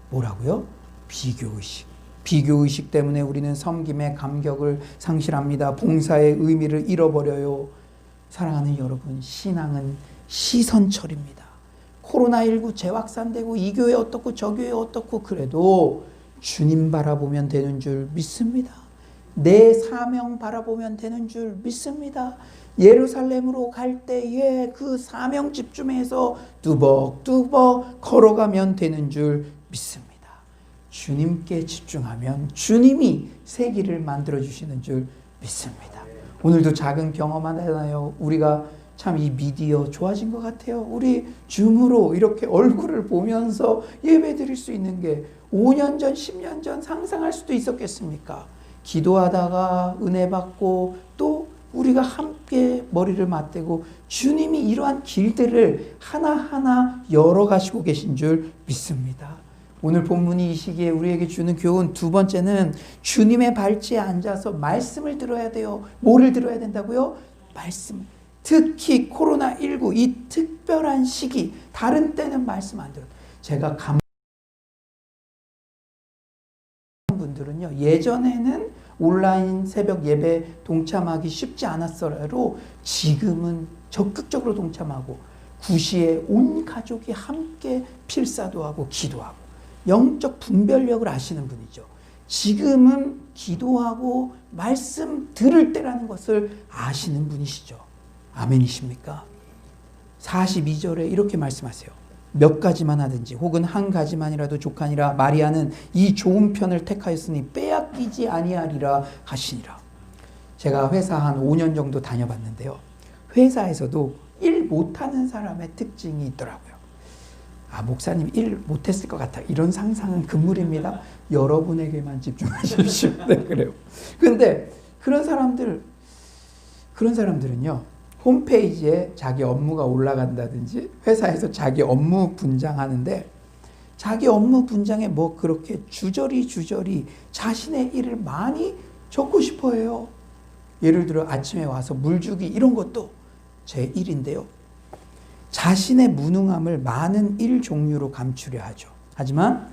뭐라고요? 비교의식. 비교의식 때문에 우리는 섬김의 감격을 상실합니다. 봉사의 의미를 잃어버려요. 사랑하는 여러분, 신앙은 시선처리입니다. 코로나19 재확산되고 이 교회 어떻고 저 교회 어떻고 그래도 주님 바라보면 되는 줄 믿습니다. 내 사명 바라보면 되는 줄 믿습니다. 예루살렘으로 갈 때에 그 사명 집중해서 뚜벅뚜벅 걸어가면 되는 줄 믿습니다. 주님께 집중하면 주님이 새 길을 만들어 주시는 줄 믿습니다. 오늘도 작은 경험 하나요. 우리가 참 이 미디어 좋아진 것 같아요. 우리 줌으로 이렇게 얼굴을 보면서 예배 드릴 수 있는 게 5년 전, 10년 전 상상할 수도 있었겠습니까? 기도하다가 은혜 받고 또 우리가 함께 머리를 맞대고 주님이 이러한 길들을 하나하나 열어가시고 계신 줄 믿습니다. 오늘 본문이 이 시기에 우리에게 주는 교훈 두 번째는 주님의 발치에 앉아서 말씀을 들어야 돼요. 뭐를 들어야 된다고요? 말씀. 특히 코로나19 이 특별한 시기, 다른 때는 말씀 안 들어요. 제가 분들은요, 예전에는 온라인 새벽 예배 동참하기 쉽지 않았어요. 지금은 적극적으로 동참하고 9시에 온 가족이 함께 필사도 하고 기도하고 영적 분별력을 아시는 분이죠. 지금은 기도하고 말씀 들을 때라는 것을 아시는 분이시죠. 아멘이십니까? 42절에 이렇게 말씀하세요. 몇 가지만 하든지 혹은 한 가지만이라도 족하니라. 마리아는 이 좋은 편을 택하였으니 빼앗기지 아니하리라 하시니라. 제가 회사 한 5년 정도 다녀봤는데요. 회사에서도 일 못하는 사람의 특징이 있더라고요. 아, 목사님 일 못했을 것 같아. 이런 상상은 금물입니다. 여러분에게만 집중하십시오. 네, 그래요. 근데 그런 사람들은요. 홈페이지에 자기 업무가 올라간다든지 회사에서 자기 업무 분장하는데 자기 업무 분장에 뭐 그렇게 주저리 자신의 일을 많이 적고 싶어 해요. 예를 들어 아침에 와서 물 주기 이런 것도 제 일인데요. 자신의 무능함을 많은 일 종류로 감추려 하죠. 하지만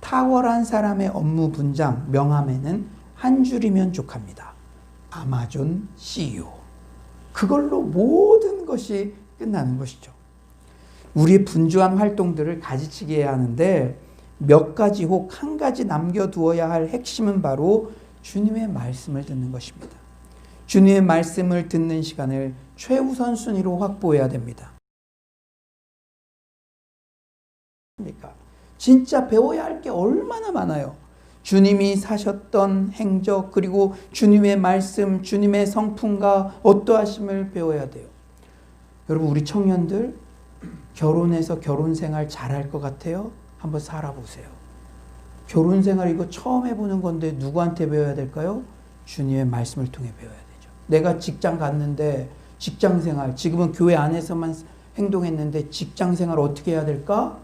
탁월한 사람의 업무 분장 명함에는 한 줄이면 족합니다. 아마존 CEO. 그걸로 모든 것이 끝나는 것이죠. 우리의 분주한 활동들을 가지치게 해야 하는데 몇 가지 혹 한 가지 남겨두어야 할 핵심은 바로 주님의 말씀을 듣는 것입니다. 주님의 말씀을 듣는 시간을 최우선 순위로 확보해야 됩니다. 진짜 배워야 할 게 얼마나 많아요. 주님이 사셨던 행적 그리고 주님의 말씀, 주님의 성품과 어떠하심을 배워야 돼요. 여러분 우리 청년들 결혼해서 결혼 생활 잘할 것 같아요? 한번 살아보세요. 결혼 생활 이거 처음 해보는 건데 누구한테 배워야 될까요? 주님의 말씀을 통해 배워야 되죠. 내가 직장 갔는데 직장 생활, 지금은 교회 안에서만 행동했는데 직장 생활 어떻게 해야 될까?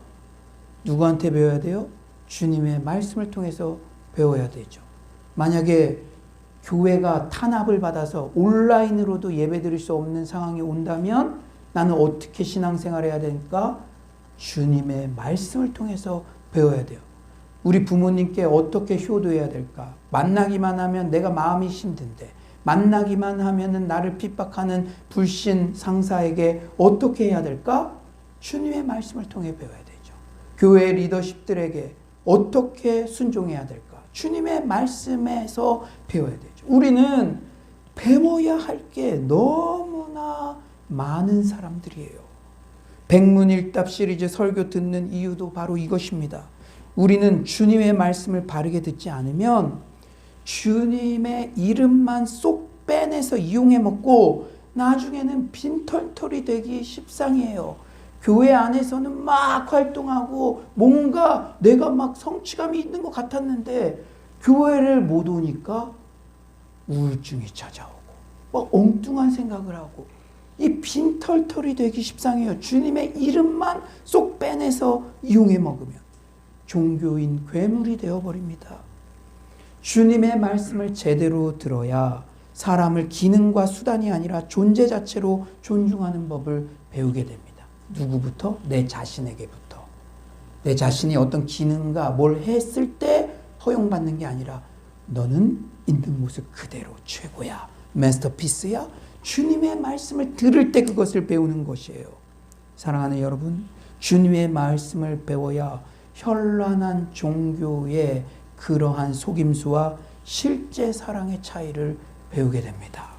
누구한테 배워야 돼요? 주님의 말씀을 통해서 배워야 되죠. 만약에 교회가 탄압을 받아서 온라인으로도 예배드릴 수 없는 상황이 온다면 나는 어떻게 신앙생활 해야 되니까? 주님의 말씀을 통해서 배워야 돼요. 우리 부모님께 어떻게 효도해야 될까? 만나기만 하면 내가 마음이 힘든데 만나기만 하면 나를 핍박하는 불신 상사에게 어떻게 해야 될까? 주님의 말씀을 통해 배워야 되죠. 교회 리더십들에게 어떻게 순종해야 될까? 주님의 말씀에서 배워야 되죠. 우리는 배워야 할 게 너무나 많은 사람들이에요. 백문일답 시리즈 설교 듣는 이유도 바로 이것입니다. 우리는 주님의 말씀을 바르게 듣지 않으면 주님의 이름만 쏙 빼내서 이용해 먹고 나중에는 빈털털이 되기 십상이에요. 교회 안에서는 막 활동하고 뭔가 내가 막 성취감이 있는 것 같았는데 교회를 못 오니까 우울증이 찾아오고 막 엉뚱한 생각을 하고 이 빈털털이 되기 십상이에요. 주님의 이름만 쏙 빼내서 이용해 먹으면 종교인 괴물이 되어버립니다. 주님의 말씀을 제대로 들어야 사람을 기능과 수단이 아니라 존재 자체로 존중하는 법을 배우게 됩니다. 누구부터? 내 자신에게부터. 내 자신이 어떤 기능과 뭘 했을 때 허용받는 게 아니라 너는 있는 모습 그대로 최고야. 마스터피스야. 주님의 말씀을 들을 때 그것을 배우는 것이에요. 사랑하는 여러분, 주님의 말씀을 배워야 현란한 종교의 그러한 속임수와 실제 사랑의 차이를 배우게 됩니다.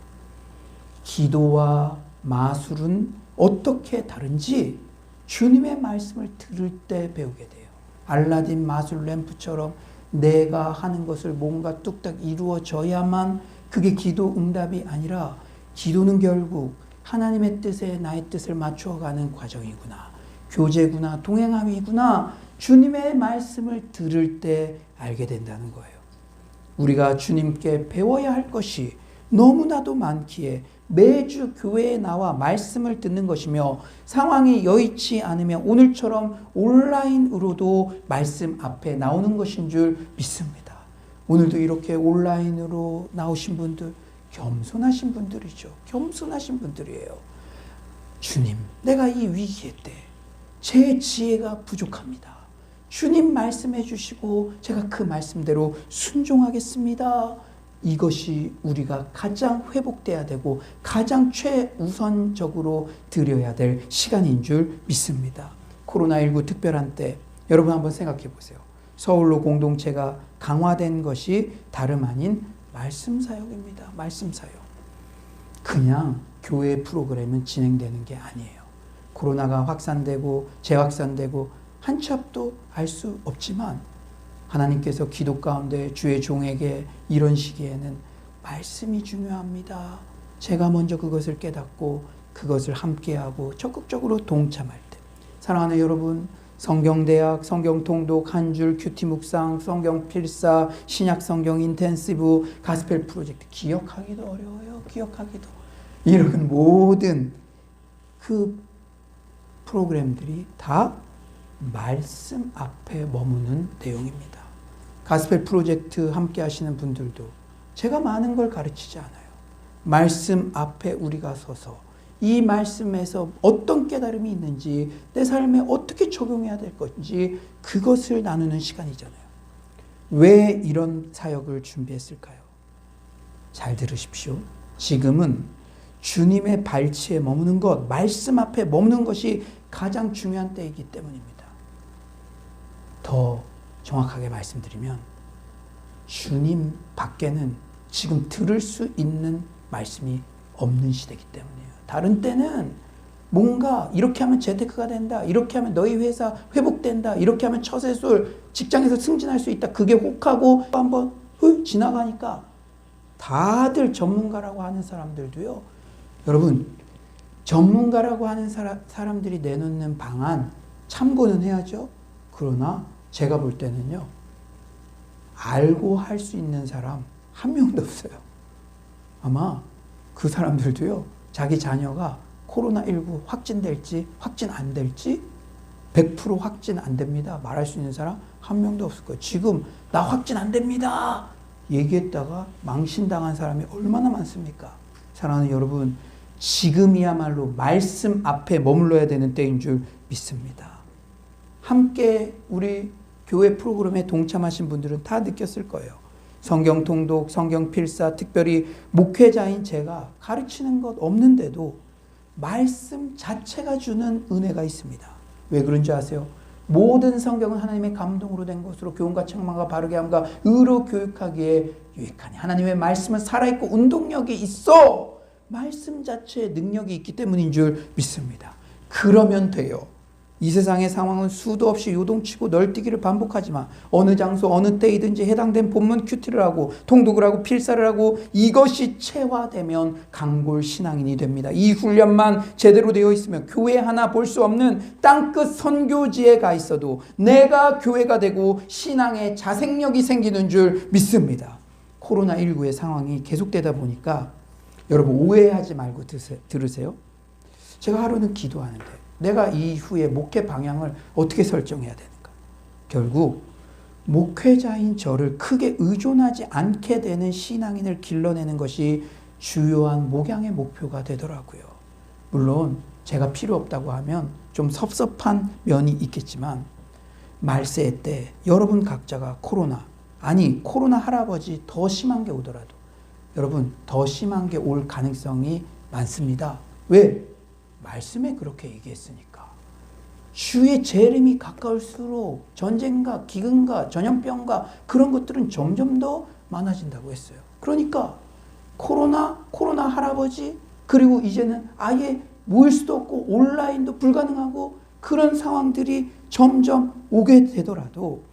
기도와 마술은 어떻게 다른지 주님의 말씀을 들을 때 배우게 돼요. 알라딘 마술 램프처럼 내가 하는 것을 뭔가 뚝딱 이루어져야만 그게 기도 응답이 아니라 기도는 결국 하나님의 뜻에 나의 뜻을 맞추어가는 과정이구나. 교제구나. 동행함이구나. 주님의 말씀을 들을 때 알게 된다는 거예요. 우리가 주님께 배워야 할 것이 너무나도 많기에 매주 교회에 나와 말씀을 듣는 것이며 상황이 여의치 않으면 오늘처럼 온라인으로도 말씀 앞에 나오는 것인 줄 믿습니다. 오늘도 이렇게 온라인으로 나오신 분들 겸손하신 분들이죠. 겸손하신 분들이에요. 주님, 내가 이 위기의 때 제 지혜가 부족합니다. 주님 말씀해 주시고 제가 그 말씀대로 순종하겠습니다. 이것이 우리가 가장 회복돼야 되고 가장 최우선적으로 드려야 될 시간인 줄 믿습니다. 코로나19 특별한 때 여러분 한번 생각해 보세요. 서울로 공동체가 강화된 것이 다름 아닌 말씀 사역입니다. 말씀 사역. 그냥 교회 프로그램은 진행되는 게 아니에요. 코로나가 확산되고 재확산되고 한 치 앞도 알 수 없지만 하나님께서 기도 가운데 주의 종에게 이런 시기에는 말씀이 중요합니다. 제가 먼저 그것을 깨닫고 그것을 함께하고 적극적으로 동참할 때 사랑하는 여러분, 성경대학, 성경통독, 한줄, 큐티 묵상, 성경 필사, 신약 성경 인텐시브, 가스펠 프로젝트 기억하기도 어려워요. 기억하기도. 이런 모든 그 프로그램들이 다 말씀 앞에 머무는 내용입니다. 가스펠 프로젝트 함께 하시는 분들도 제가 많은 걸 가르치지 않아요. 말씀 앞에 우리가 서서 이 말씀에서 어떤 깨달음이 있는지 내 삶에 어떻게 적용해야 될 건지 그것을 나누는 시간이잖아요. 왜 이런 사역을 준비했을까요? 잘 들으십시오. 지금은 주님의 발치에 머무는 것, 말씀 앞에 머무는 것이 가장 중요한 때이기 때문입니다. 더 정확하게 말씀드리면 주님 밖에는 지금 들을 수 있는 말씀이 없는 시대이기 때문이에요. 다른 때는 뭔가 이렇게 하면 재테크가 된다. 이렇게 하면 너희 회사 회복된다. 이렇게 하면 처세술 직장에서 승진할 수 있다. 그게 혹하고 한번 지나가니까 다들 전문가라고 하는 사람들도요. 여러분 전문가라고 하는 사람들이 내놓는 방안 참고는 해야죠. 그러나 제가 볼 때는요. 알고 할 수 있는 사람 한 명도 없어요. 아마 그 사람들도요. 자기 자녀가 코로나19 확진될지 확진 안 될지 100% 확진 안 됩니다. 말할 수 있는 사람 한 명도 없을 거예요. 지금 나 확진 안 됩니다. 얘기했다가 망신당한 사람이 얼마나 많습니까? 사랑하는 여러분, 지금이야말로 말씀 앞에 머물러야 되는 때인 줄 믿습니다. 함께 우리 교회 프로그램에 동참하신 분들은 다 느꼈을 거예요. 성경 통독, 성경 필사, 특별히 목회자인 제가 가르치는 것 없는데도 말씀 자체가 주는 은혜가 있습니다. 왜 그런지 아세요? 모든 성경은 하나님의 감동으로 된 것으로 교훈과 책망과 바르게 함과 의로 교육하기에 유익하니 하나님의 말씀은 살아있고 운동력이 있어. 말씀 자체에 능력이 있기 때문인 줄 믿습니다. 그러면 돼요. 이 세상의 상황은 수도 없이 요동치고 널뛰기를 반복하지만 어느 장소 어느 때이든지 해당된 본문 큐티를 하고 통독을 하고 필사를 하고 이것이 체화되면 강골 신앙인이 됩니다. 이 훈련만 제대로 되어 있으면 교회 하나 볼 수 없는 땅끝 선교지에 가 있어도 내가 교회가 되고 신앙의 자생력이 생기는 줄 믿습니다. 코로나19의 상황이 계속되다 보니까 여러분 오해하지 말고 들으세요. 제가 하루는 기도하는데 내가 이후에 목회 방향을 어떻게 설정해야 되는가? 결국 목회자인 저를 크게 의존하지 않게 되는 신앙인을 길러내는 것이 주요한 목양의 목표가 되더라고요. 물론 제가 필요 없다고 하면 좀 섭섭한 면이 있겠지만 말세 때 여러분 각자가 코로나 할아버지 더 심한 게 오더라도 여러분 더 심한 게 올 가능성이 많습니다. 왜? 말씀에 그렇게 얘기했으니까. 주의 재림이 가까울수록 전쟁과 기근과 전염병과 그런 것들은 점점 더 많아진다고 했어요. 그러니까 코로나 할아버지, 그리고 이제는 아예 모일 수도 없고 온라인도 불가능하고 그런 상황들이 점점 오게 되더라도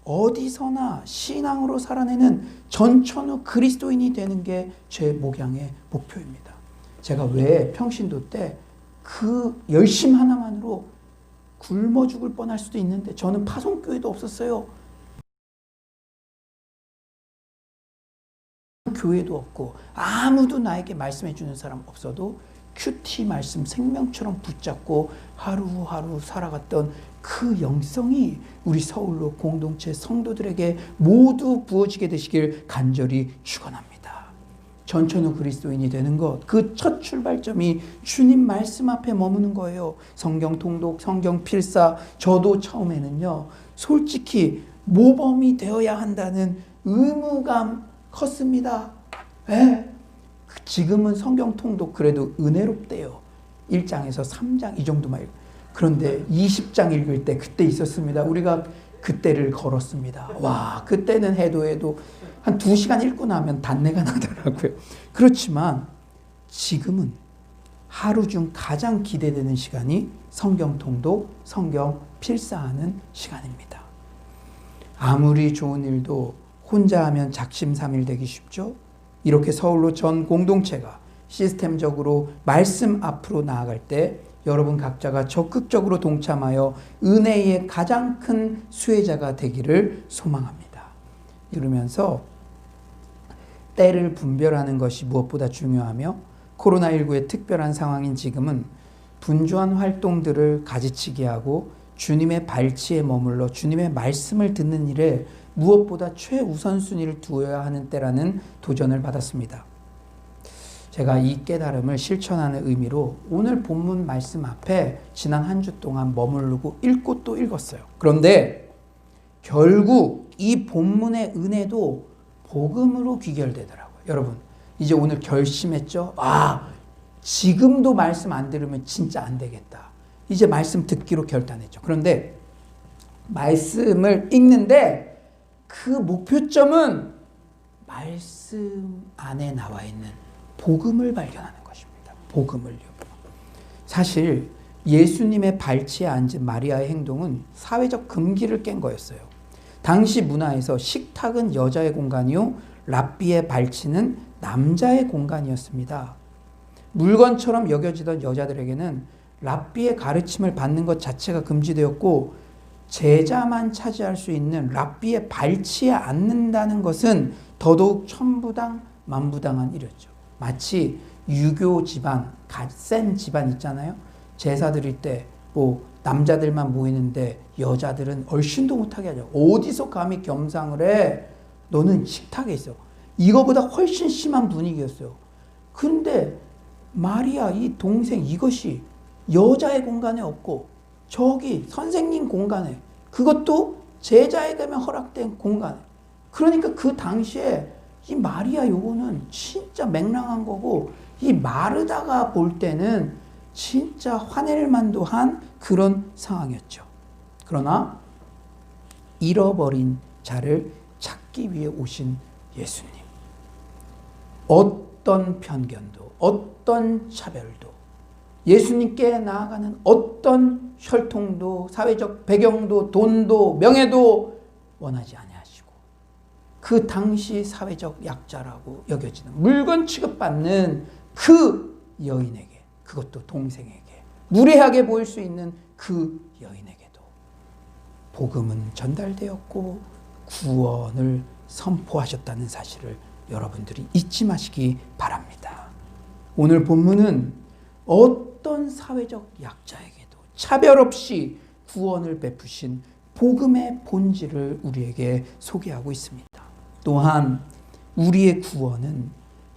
어디서나 신앙으로 살아내는 전천후 그리스도인이 되는 게 제 목양의 목표입니다. 제가 왜 평신도 때 그 열심 하나만으로 굶어 죽을 뻔할 수도 있는데 저는 파송교회도 없었어요. 교회도 없고 아무도 나에게 말씀해 주는 사람 없어도 큐티 말씀 생명처럼 붙잡고 하루하루 살아갔던 그 영성이 우리 서울로 공동체 성도들에게 모두 부어지게 되시길 간절히 축원합니다. 전천후 그리스도인이 되는 것, 그 첫 출발점이 주님 말씀 앞에 머무는 거예요. 성경 통독, 성경 필사. 저도 처음에는요, 솔직히 모범이 되어야 한다는 의무감 컸습니다. 네. 지금은 성경 통독 그래도 은혜롭대요. 1장에서 3장 이 정도만 읽고. 그런데 20장 읽을 때 그때 있었습니다. 우리가 그때를 걸었습니다. 와, 그때는 해도 한 2시간 읽고 나면 단내가 나더라고요. 그렇지만 지금은 하루 중 가장 기대되는 시간이 성경 통독, 성경 필사하는 시간입니다. 아무리 좋은 일도 혼자 하면 작심삼일되기 쉽죠? 이렇게 서울로 전 공동체가 시스템적으로 말씀 앞으로 나아갈 때 여러분 각자가 적극적으로 동참하여 은혜의 가장 큰 수혜자가 되기를 소망합니다. 이러면서 때를 분별하는 것이 무엇보다 중요하며 코로나19의 특별한 상황인 지금은 분주한 활동들을 가지치게 하고 주님의 발치에 머물러 주님의 말씀을 듣는 일에 무엇보다 최우선순위를 두어야 하는 때라는 도전을 받았습니다. 제가 이 깨달음을 실천하는 의미로 오늘 본문 말씀 앞에 지난 한 주 동안 머무르고 읽고 또 읽었어요. 그런데 결국 이 본문의 은혜도 복음으로 귀결되더라고요. 여러분, 이제 오늘 결심했죠? 지금도 말씀 안 들으면 진짜 안 되겠다. 이제 말씀 듣기로 결단했죠. 그런데 말씀을 읽는데 그 목표점은 말씀 안에 나와 있는 복음을 발견하는 것입니다. 복음을요. 사실 예수님의 발치에 앉은 마리아의 행동은 사회적 금기를 깬 거였어요. 당시 문화에서 식탁은 여자의 공간이요, 랍비의 발치는 남자의 공간이었습니다. 물건처럼 여겨지던 여자들에게는 랍비의 가르침을 받는 것 자체가 금지되었고, 제자만 차지할 수 있는 랍비의 발치에 앉는다는 것은 더더욱 천부당 만부당한 일이었죠. 마치 유교 집안, 갓센 집안 있잖아요. 제사 드릴 때 남자들만 모이는데 여자들은 얼씬도 못하게 하죠. 어디서 감히 겸상을 해? 너는 식탁에 있어. 이거보다 훨씬 심한 분위기였어요. 근데 마리아 이 동생 이것이 여자의 공간에 없고 저기 선생님 공간에, 그것도 제자에게만 허락된 공간에. 그러니까 그 당시에 이 마리아 요거는 진짜 맹랑한 거고, 이 마르다가 볼 때는 진짜 화낼 만도 한 그런 상황이었죠. 그러나 잃어버린 자를 찾기 위해 오신 예수님. 어떤 편견도, 어떤 차별도, 예수님께 나아가는 어떤 혈통도, 사회적 배경도, 돈도, 명예도 원하지 아니하시고, 그 당시 사회적 약자라고 여겨지는 물건 취급받는 그 여인에게, 그것도 동생에게, 무례하게 보일 수 있는 그 여인에게도 복음은 전달되었고 구원을 선포하셨다는 사실을 여러분들이 잊지 마시기 바랍니다. 오늘 본문은 어떤 사회적 약자에게도 차별 없이 구원을 베푸신 복음의 본질을 우리에게 소개하고 있습니다. 또한 우리의 구원은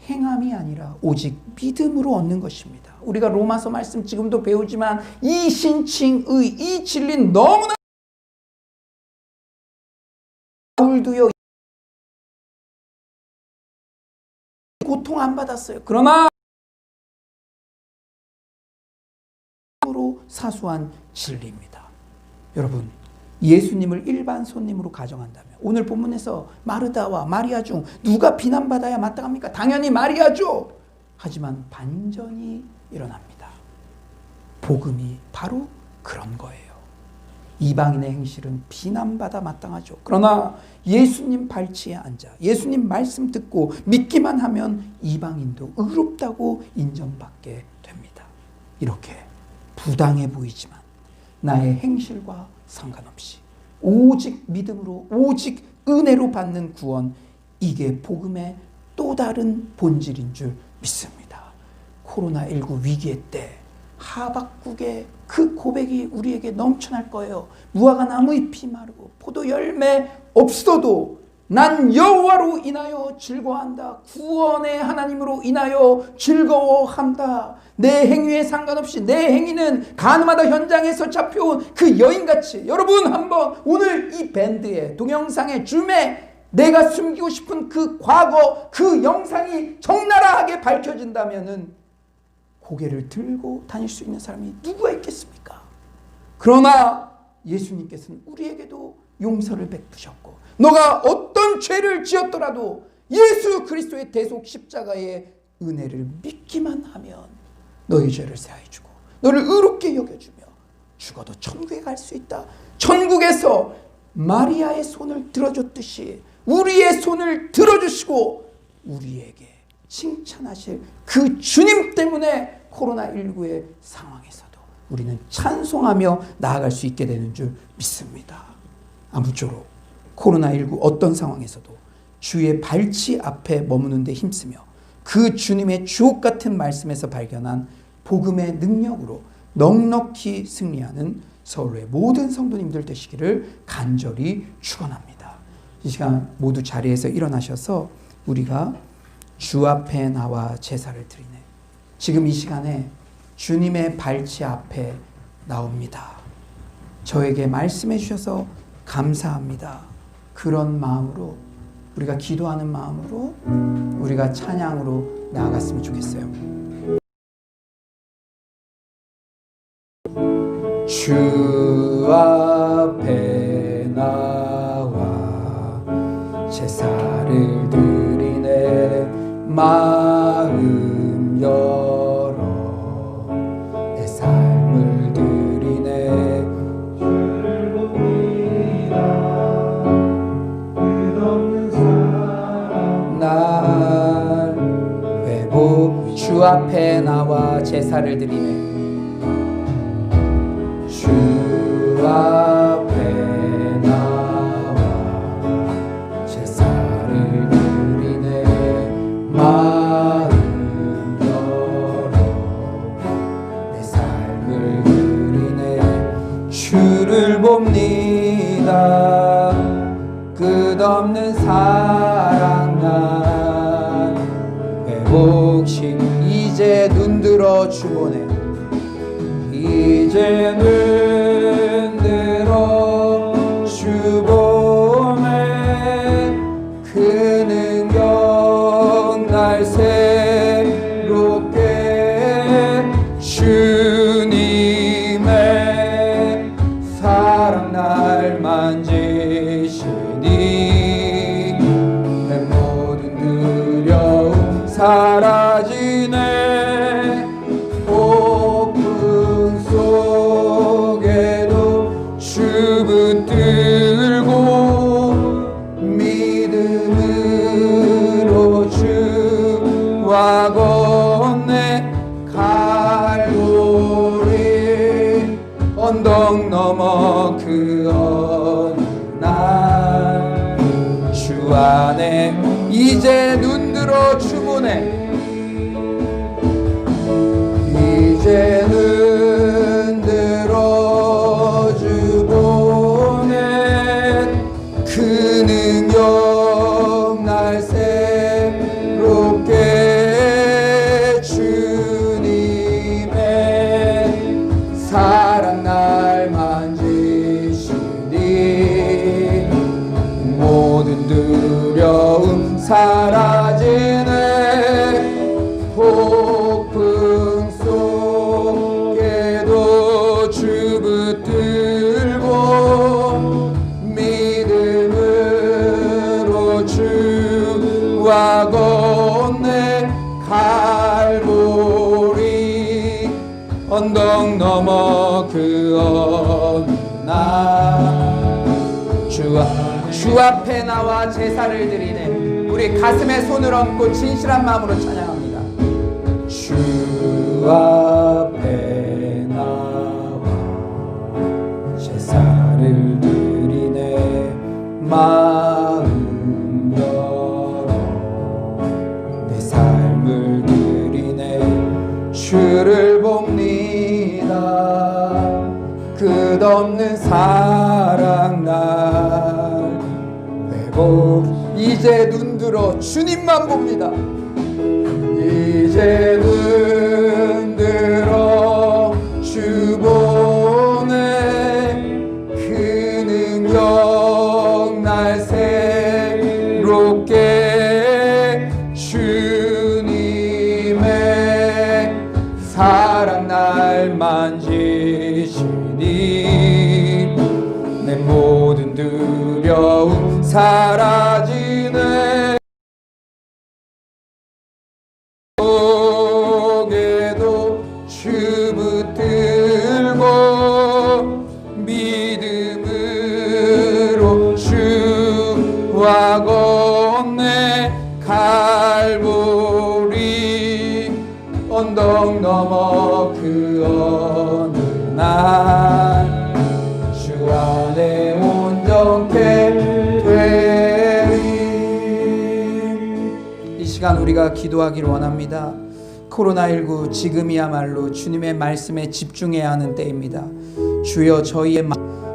행함이 아니라 오직 믿음으로 얻는 것입니다. 우리가 로마서 말씀 지금도 배우지만 이 신칭의, 이 진리는 너무나 바울도요 고통 안 받았어요. 그러나 사소한 진리입니다. 여러분, 예수님을 일반 손님으로 가정한다면 오늘 본문에서 마르다와 마리아 중 누가 비난받아야 마땅합니까? 당연히 마리아죠. 하지만 반전이 일어납니다. 복음이 바로 그런 거예요. 이방인의 행실은 비난받아 마땅하죠. 그러나 예수님 발치에 앉아 예수님 말씀 듣고 믿기만 하면 이방인도 의롭다고 인정받게 됩니다. 이렇게 부당해 보이지만 나의 행실과 상관없이 오직 믿음으로 오직 은혜로 받는 구원, 이게 복음의 또 다른 본질인 줄 믿습니다. 코로나19 위기의 때 하박국의 그 고백이 우리에게 넘쳐날 거예요. 무화과 나무 잎이 마르고 포도 열매 없어도 난 여호와로 인하여 즐거워한다. 구원의 하나님으로 인하여 즐거워한다. 내 행위에 상관없이 내 행위는 가늠하다 현장에서 잡혀온 그 여인같이, 여러분 한번 오늘 이 밴드의 동영상의 줌에 내가 숨기고 싶은 그 과거, 그 영상이 적나라하게 밝혀진다면은 고개를 들고 다닐 수 있는 사람이 누구가 있겠습니까? 그러나 예수님께서는 우리에게도 용서를 베푸셨고, 너가 어떤 죄를 지었더라도 예수 그리스도의 대속 십자가의 은혜를 믿기만 하면 너의 죄를 사하여 주고 너를 의롭게 여겨주며 죽어도 천국에 갈 수 있다. 천국에서 마리아의 손을 들어줬듯이 우리의 손을 들어주시고 우리에게 칭찬하실 그 주님 때문에 코로나19의 상황에서도 우리는 찬송하며 나아갈 수 있게 되는 줄 믿습니다. 아무쪼록 코로나19 어떤 상황에서도 주의 발치 앞에 머무는 데 힘쓰며 그 주님의 주옥 같은 말씀에서 발견한 복음의 능력으로 넉넉히 승리하는 서울의 모든 성도님들 되시기를 간절히 축원합니다. 이 시간 모두 자리에서 일어나셔서 우리가 주 앞에 나와 제사를 드리네. 지금 이 시간에 주님의 발치 앞에 나옵니다. 저에게 말씀해 주셔서 감사합니다. 그런 마음으로 우리가 기도하는 마음으로 우리가 찬양으로 나아갔으면 좋겠어요. 주 앞에 나와 제사를 드리네. 마음 열어 내 삶을 드리네. 주를 봅니다. 끝없는 사랑 날 회복. 주 앞에 나와 제사를 드리네. 주 앞에 나와 제사를 드리네. 마음 열어 내 삶을 드리네. 주를 봅니다. 끝없는 사랑 난 회복시 이제 눈들어 주보네. 이제 눈들어 주보네. 그 능력 날 새롭게 주님의 사랑 날 만지시니 내 모든 두려움 사라지네. 속에도 주 붙들고 믿음으로 주와 걷네. 갈보리 언덕 넘어 그 어느 날 주 안에 이제 눈들어 주보네. 이제 눈들어 주보네. 그 능력 날 새롭게 주님의 사랑 날 만지시니 모든 두려움 사라지네. 폭풍 속에도 주 붙들고 갈보리 언덕 넘어 그 어느 날 주 앞에 나와 제사를 드리네. 우리 가슴에 손을 얹고 진실한 마음으로 찬양합니다. 주 앞에 나와 제사를 드리네. 마음 열어 내 삶을 드리네. 주를 봅니다. 끝없는 사랑 날 회복. 이제 눈들어 주님만 봅니다. 이제 눈들어 주 보네. 그 능력 날 새롭게 주님의 사랑 날 만지시니 내 모든 두려움 사라지네. 속에도 주 붙들고 믿음으로 주와 걷네. 갈보리 언덕 넘어 그 어느 날 주 안에 온전케 되리. 이 시간 우리가 기도하기를 원합니다. 코로나19 지금이야말로 주님의 말씀에 집중해야 하는 때입니다. 주여 저희의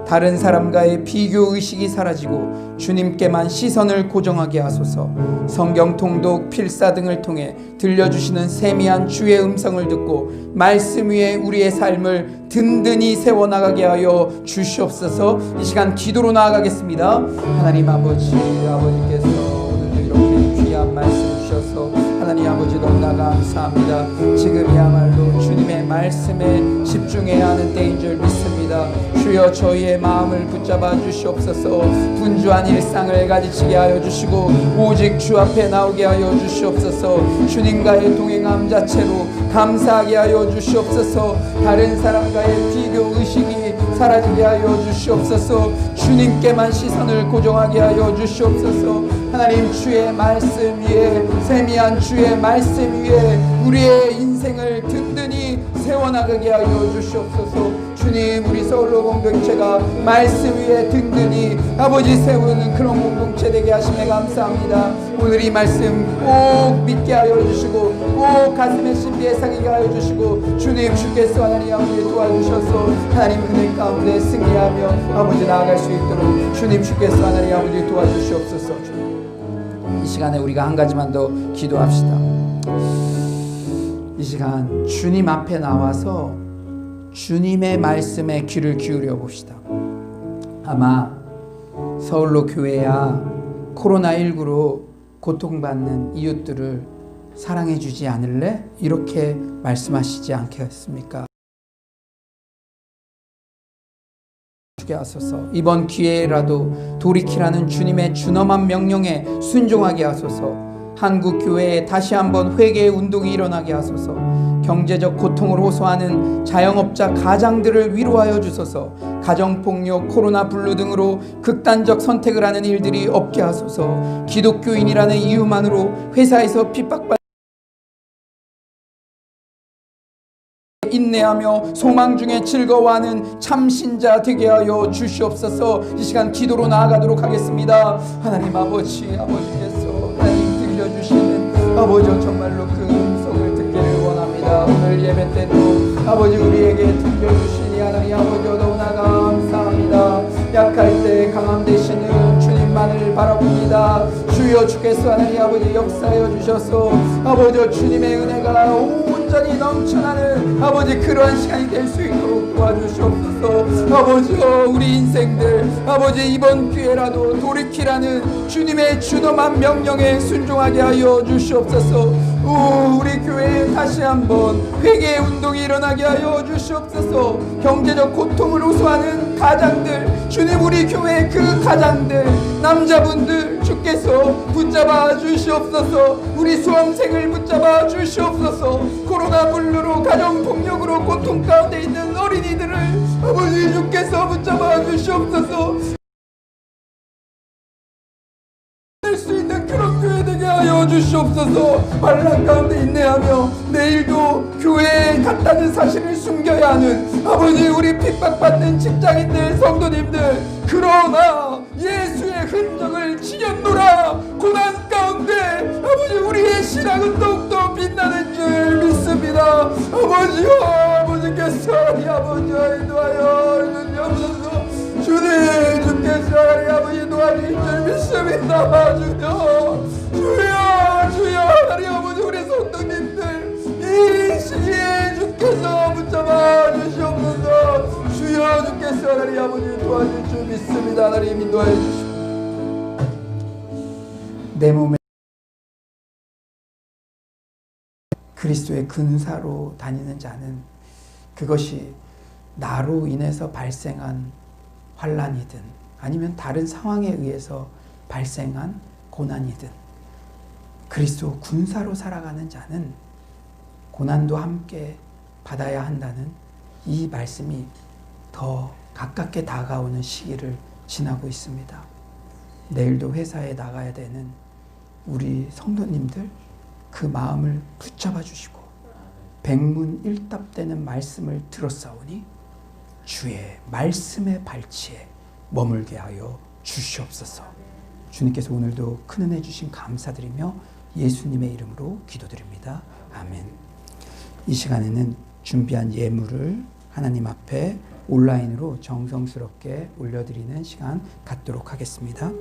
다른 사람과의 비교 의식이 사라지고 주님께만 시선을 고정하게 하소서. 성경 통독, 필사 등을 통해 들려주시는 세미한 주의 음성을 듣고 말씀 위에 우리의 삶을 든든히 세워나가게 하여 주시옵소서. 이 시간 기도로 나아가겠습니다. 하나님 아버지께서 오늘도 이렇게 귀한 말씀 주셔서 하나님 아버지 너무나 감사합니다. 지금이야말로 주님의 말씀에 집중해야 하는 때인 줄 믿습니다. 주여 저희의 마음을 붙잡아 주시옵소서. 분주한 일상을 가지치게 하여 주시고 오직 주 앞에 나오게 하여 주시옵소서. 주님과의 동행함 자체로 감사하게 하여 주시옵소서. 다른 사람과의 비교 의식이 사라지게 하여 주시옵소서. 주님께만 시선을 고정하게 하여 주시옵소서. 하나님 주의 말씀 위에, 세미한 주의 말씀 위에 우리의 인생을 든든히 세워나가게 하여 주시옵소서. 주님, 우리 서울로 공동체가 말씀 위에 든든히 아버지 세우는 그런 공동체 되게 하심에 감사합니다. 오늘 이 말씀 꼭 믿게 하여 주시고 꼭 가슴에 심리에 새기게 하여 주시고 주님 주께서 하나님 아버지 도와주셔서 하나님 은혜 가운데 승리하며 아버지 나아갈 수 있도록 주님 주께서 하나님 아버지 도와주시옵소서. 이 시간에 우리가 한 가지만 더 기도합시다. 이 시간 주님 앞에 나와서 주님의 말씀에 귀를 기울여 봅시다. 아마 서울로 교회야 코로나19로 고통받는 이웃들을 사랑해 주지 않을래? 이렇게 말씀하시지 않겠습니까? 주게 하소서. 이번 기회라도 돌이키라는 주님의 준엄한 명령에 순종하게 하소서. 한국 교회에 다시 한번 회개의 운동이 일어나게 하소서. 경제적 고통을 호소하는 자영업자 가장들을 위로하여 주소서. 가정폭력, 코로나 블루 등으로 극단적 선택을 하는 일들이 없게 하소서. 기독교인이라는 이유만으로 회사에서 핍박받는 인내하며 소망 중에 즐거워하는 참신자 되게 하여 주시옵소서. 이 시간 기도로 나아가도록 하겠습니다. 하나님 아버지께서 하나님 들려주시는 아버지 정말로 그 음성을 듣기를 원합니다. 오늘 예배 때도 아버지 우리에게 들려주시니 하나님 아버지 너무나 감사합니다. 약할 때 강함 되시는 주님만을 바라봅니다. 주여 주께서 하나님 아버지 역사하여 주셔서 아버지 주님의 은혜가 온전히 넘쳐나는 아버지 그러한 시간이 될 수 있도록 도와주시옵소서. 아버지 우리 인생들 아버지 이번 기회라도 돌이키라는 주님의 준엄한 명령에 순종하게 하여 주시옵소서. 우리 교회에 다시 한번 회개의 운동이 일어나게 하여 주시옵소서. 경제적 고통을 호소하는 가장들 주님 우리 교회 그 가장들 남자분들 주께 주께서 붙잡아 주시옵소서. 우리 수험생을 붙잡아 주시옵소서. 코로나 불루로 가정폭력으로 고통 가운데 있는 어린이들을 아버지 주께서 붙잡아 주시옵소서. 수 있는 그런 교회 되게 하여 주시옵소서. 반란 가운데 인내하며 내일도 교회에 갔다는 사실을 숨겨야 하는 아버지 우리 핍박받는 직장인들 성도님들, 그러나 예수의 흔적을 지녔노라. 고난 가운데 아버지 우리의 신앙은 더욱더 빛나는 줄 믿습니다. 아버지여, 아버지께서 이 아버지와 인도하여 주옵소서. 주님, 주께서 우리 아버지 도와주실 줄 믿습니다. 주여 하나님 아버지 우리 성도님들 이 시기에 주께서 붙잡아 주시옵소서. 주여, 주께서 하나님 아버지 도와주실 줄 믿습니다. 하나님 인도하여 주시옵소서. 내 몸에 그리스도의 근사로 다니는 자는 그것이 나로 인해서 발생한 환난이든 아니면 다른 상황에 의해서 발생한 고난이든 그리스도 군사로 살아가는 자는 고난도 함께 받아야 한다는 이 말씀이 더 가깝게 다가오는 시기를 지나고 있습니다. 내일도 회사에 나가야 되는 우리 성도님들 그 마음을 붙잡아 주시고 백문일답되는 말씀을 들었사오니 주의 말씀의 발치에 머물게 하여 주시옵소서. 주님께서 오늘도 큰 은혜 주신 감사드리며 예수님의 이름으로 기도드립니다. 아멘. 이 시간에는 준비한 예물을 하나님 앞에 온라인으로 정성스럽게 올려드리는 시간 갖도록 하겠습니다.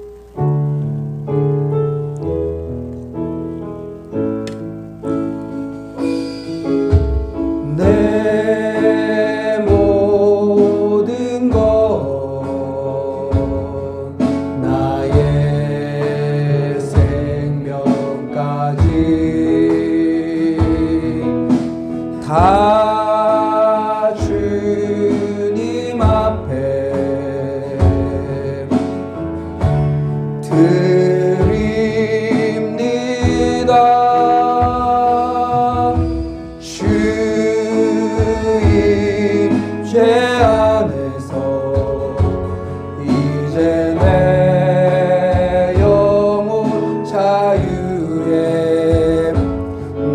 다 주님 앞에 드립니다. 주 임재 안에서 이제 내 영혼 자유에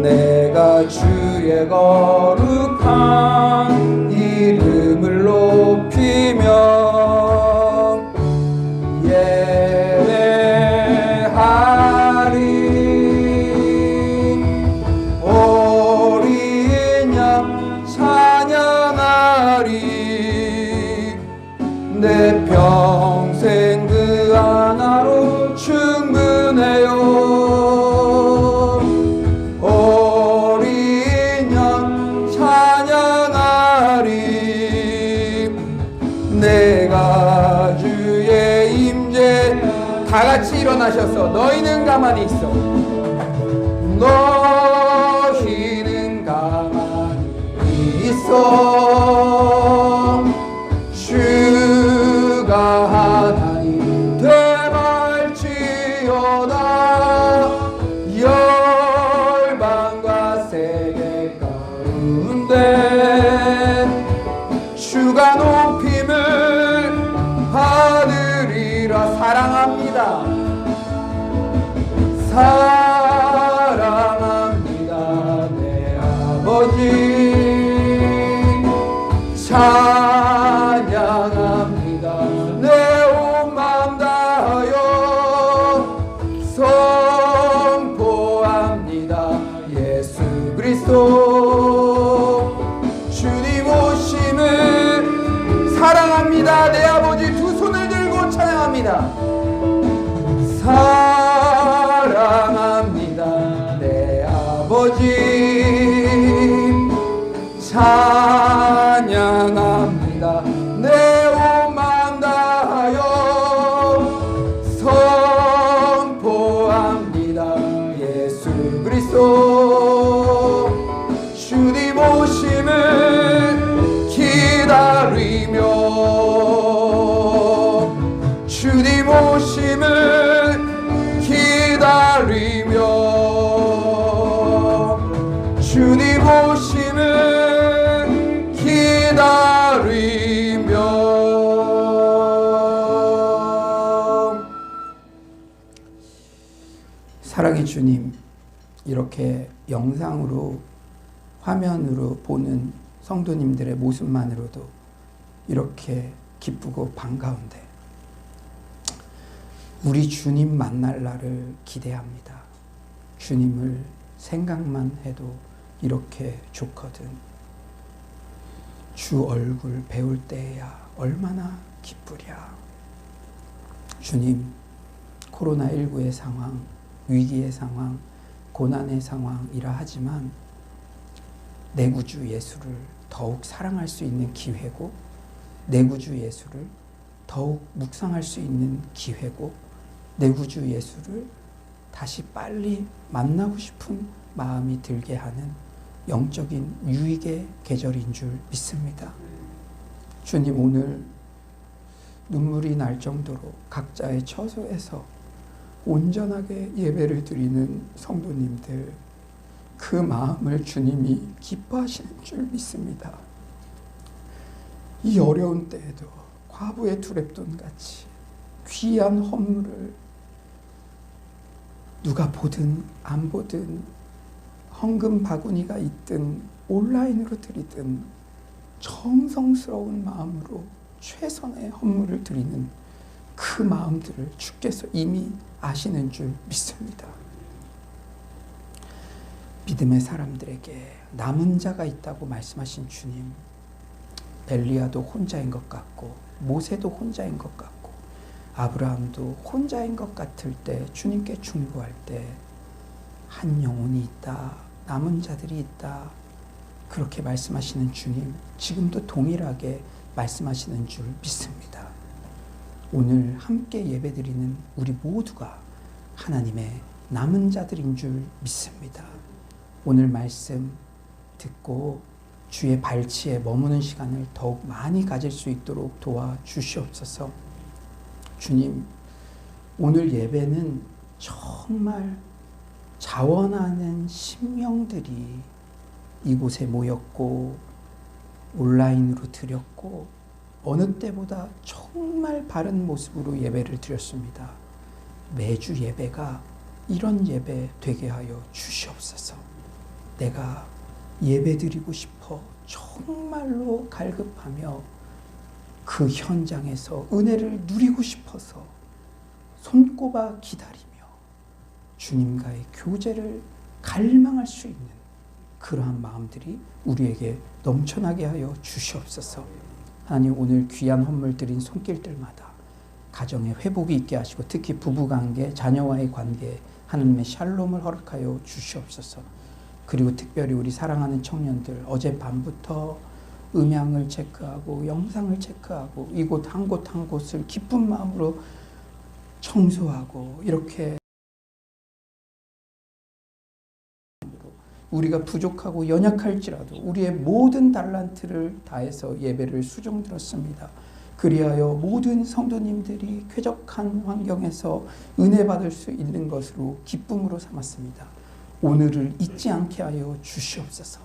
내가 주의 거룩한 이름을 높이며 예배하리. 어린 양 찬양하리. 내 평생 그 하나로 충분해요. 내가 주의 임재. 다 같이 일어나셔서 너희는 가만히 있어. 너희는 가만히 있어. 주가 하나님 되말지어다. 열방과 세계 가운데 주가 높임을 받으리라. 사랑합니다. 사랑합니다. 내 아버지. 찬양합니다. 내 온 마음 다하여 선포합니다. 예수 그리스도 주님 오심을 사랑합니다. 내 아버지. 두 손을 들고 찬양합니다. 사랑합니다. 내 아버지. 찬양합니다. 내 온 마음 다하여 선포합니다. 예수 그리스도 주님 오심을 기다리며 주님 오심을 오시는 기다리며. 사랑의 주님, 이렇게 영상으로 화면으로 보는 성도님들의 모습만으로도 이렇게 기쁘고 반가운데 우리 주님 만날 날을 기대합니다. 주님을 생각만 해도 이렇게 좋거든. 주 얼굴 배울 때야 얼마나 기쁘랴. 주님, 코로나19의 상황, 위기의 상황, 고난의 상황이라 하지만 내 구주 예수를 더욱 사랑할 수 있는 기회고, 내 구주 예수를 더욱 묵상할 수 있는 기회고, 내 구주 예수를 다시 빨리 만나고 싶은 마음이 들게 하는 영적인 유익의 계절인 줄 믿습니다. 주님, 오늘 눈물이 날 정도로 각자의 처소에서 온전하게 예배를 드리는 성도님들, 그 마음을 주님이 기뻐하시는 줄 믿습니다. 이 어려운 때에도 과부의 두렙돈 같이 귀한 헌물을 누가 보든 안 보든 헌금 바구니가 있든 온라인으로 드리든 정성스러운 마음으로 최선의 헌물을 드리는 그 마음들을 주께서 이미 아시는 줄 믿습니다. 믿음의 사람들에게 남은 자가 있다고 말씀하신 주님, 엘리야도 혼자인 것 같고 모세도 혼자인 것 같고 아브라함도 혼자인 것 같을 때, 주님께 중보할 때 한 영혼이 있다, 남은 자들이 있다, 그렇게 말씀하시는 주님, 지금도 동일하게 말씀하시는 줄 믿습니다. 오늘 함께 예배드리는 우리 모두가 하나님의 남은 자들인 줄 믿습니다. 오늘 말씀 듣고 주의 발치에 머무는 시간을 더욱 많이 가질 수 있도록 도와주시옵소서. 주님, 오늘 예배는 정말 자원하는 심령들이 이곳에 모였고 온라인으로 드렸고 어느 때보다 정말 바른 모습으로 예배를 드렸습니다. 매주 예배가 이런 예배 되게 하여 주시옵소서. 내가 예배 드리고 싶어 정말로 갈급하며 그 현장에서 은혜를 누리고 싶어서 손꼽아 기다리며 주님과의 교제를 갈망할 수 있는 그러한 마음들이 우리에게 넘쳐나게 하여 주시옵소서. 하나님, 오늘 귀한 헌물 드린 손길들마다 가정에 회복이 있게 하시고, 특히 부부관계, 자녀와의 관계에 하나님의 샬롬을 허락하여 주시옵소서. 그리고 특별히 우리 사랑하는 청년들, 어젯밤부터 음향을 체크하고 영상을 체크하고 이곳 한 곳 한 곳을 기쁜 마음으로 청소하고, 이렇게 우리가 부족하고 연약할지라도 우리의 모든 달란트를 다해서 예배를 수종들었습니다. 그리하여 모든 성도님들이 쾌적한 환경에서 은혜 받을 수 있는 것으로 기쁨으로 삼았습니다. 오늘을 잊지 않게 하여 주시옵소서.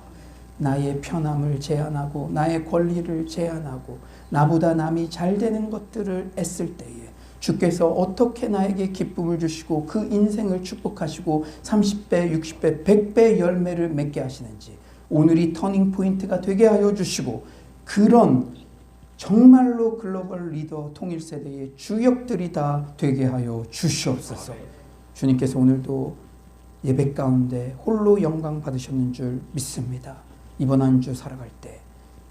나의 편함을 제한하고 나의 권리를 제한하고 나보다 남이 잘 되는 것들을 애쓸 때에 주께서 어떻게 나에게 기쁨을 주시고 그 인생을 축복하시고 30배, 60배, 100배 열매를 맺게 하시는지 오늘이 터닝포인트가 되게 하여 주시고, 그런 정말로 글로벌 리더 통일세대의 주역들이 다 되게 하여 주시옵소서. 주님께서 오늘도 예배 가운데 홀로 영광 받으셨는 줄 믿습니다. 이번 한 주 살아갈 때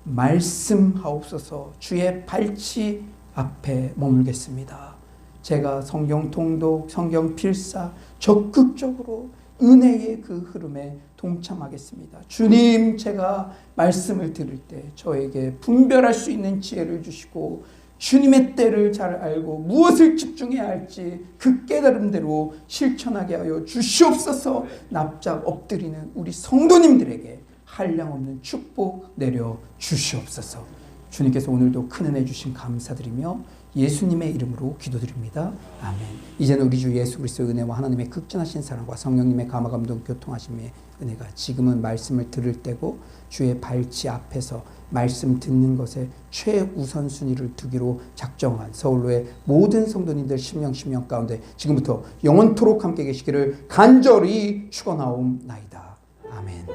말씀하옵소서. 주의 발치 앞에 머물겠습니다. 제가 성경 통독, 성경 필사 적극적으로 은혜의 그 흐름에 동참하겠습니다. 주님, 제가 말씀을 들을 때 저에게 분별할 수 있는 지혜를 주시고 주님의 때를 잘 알고 무엇을 집중해야 할지 그 깨달음대로 실천하게 하여 주시옵소서. 납작 엎드리는 우리 성도님들에게 한량없는 축복 내려 주시옵소서. 주님께서 오늘도 큰 은혜 주신 감사드리며 예수님의 이름으로 기도드립니다. 아멘. 이제는 우리 주 예수 그리스도의 은혜와 하나님의 극진하신 사랑과 성령님의 감화감동 교통하심의 은혜가 지금은 말씀을 들을 때고 주의 발치 앞에서 말씀 듣는 것에 최우선순위를 두기로 작정한 서울로의 모든 성도님들 심령 가운데 지금부터 영원토록 함께 계시기를 간절히 축원하옵나이다. 아멘.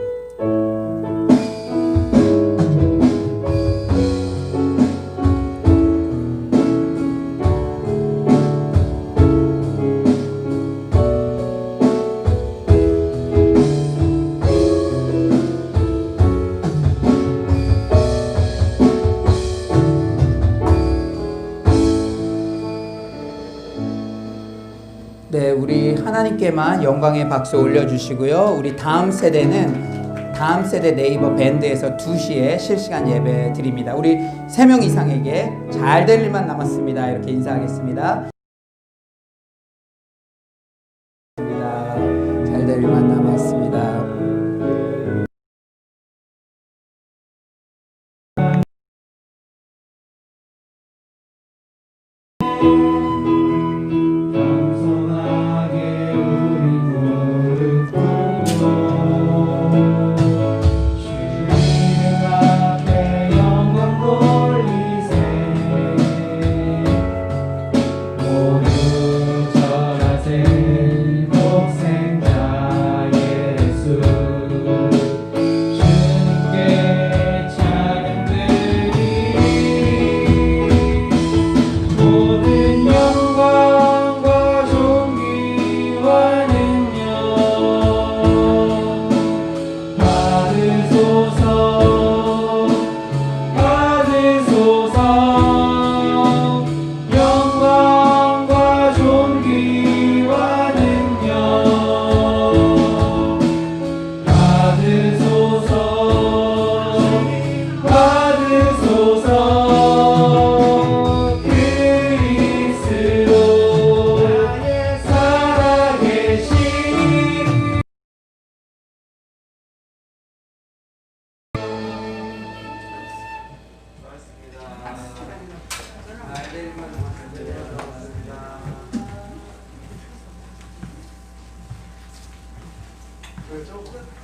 네, 우리 하나님께만 영광의 박수 올려주시고요. 우리 다음 세대 네이버 밴드에서 2시에 실시간 예배 드립니다. 우리 3명 이상에게 잘 될 일만 남았습니다. 이렇게 인사하겠습니다. 잘 될 일만 남았습니다. 그렇죠.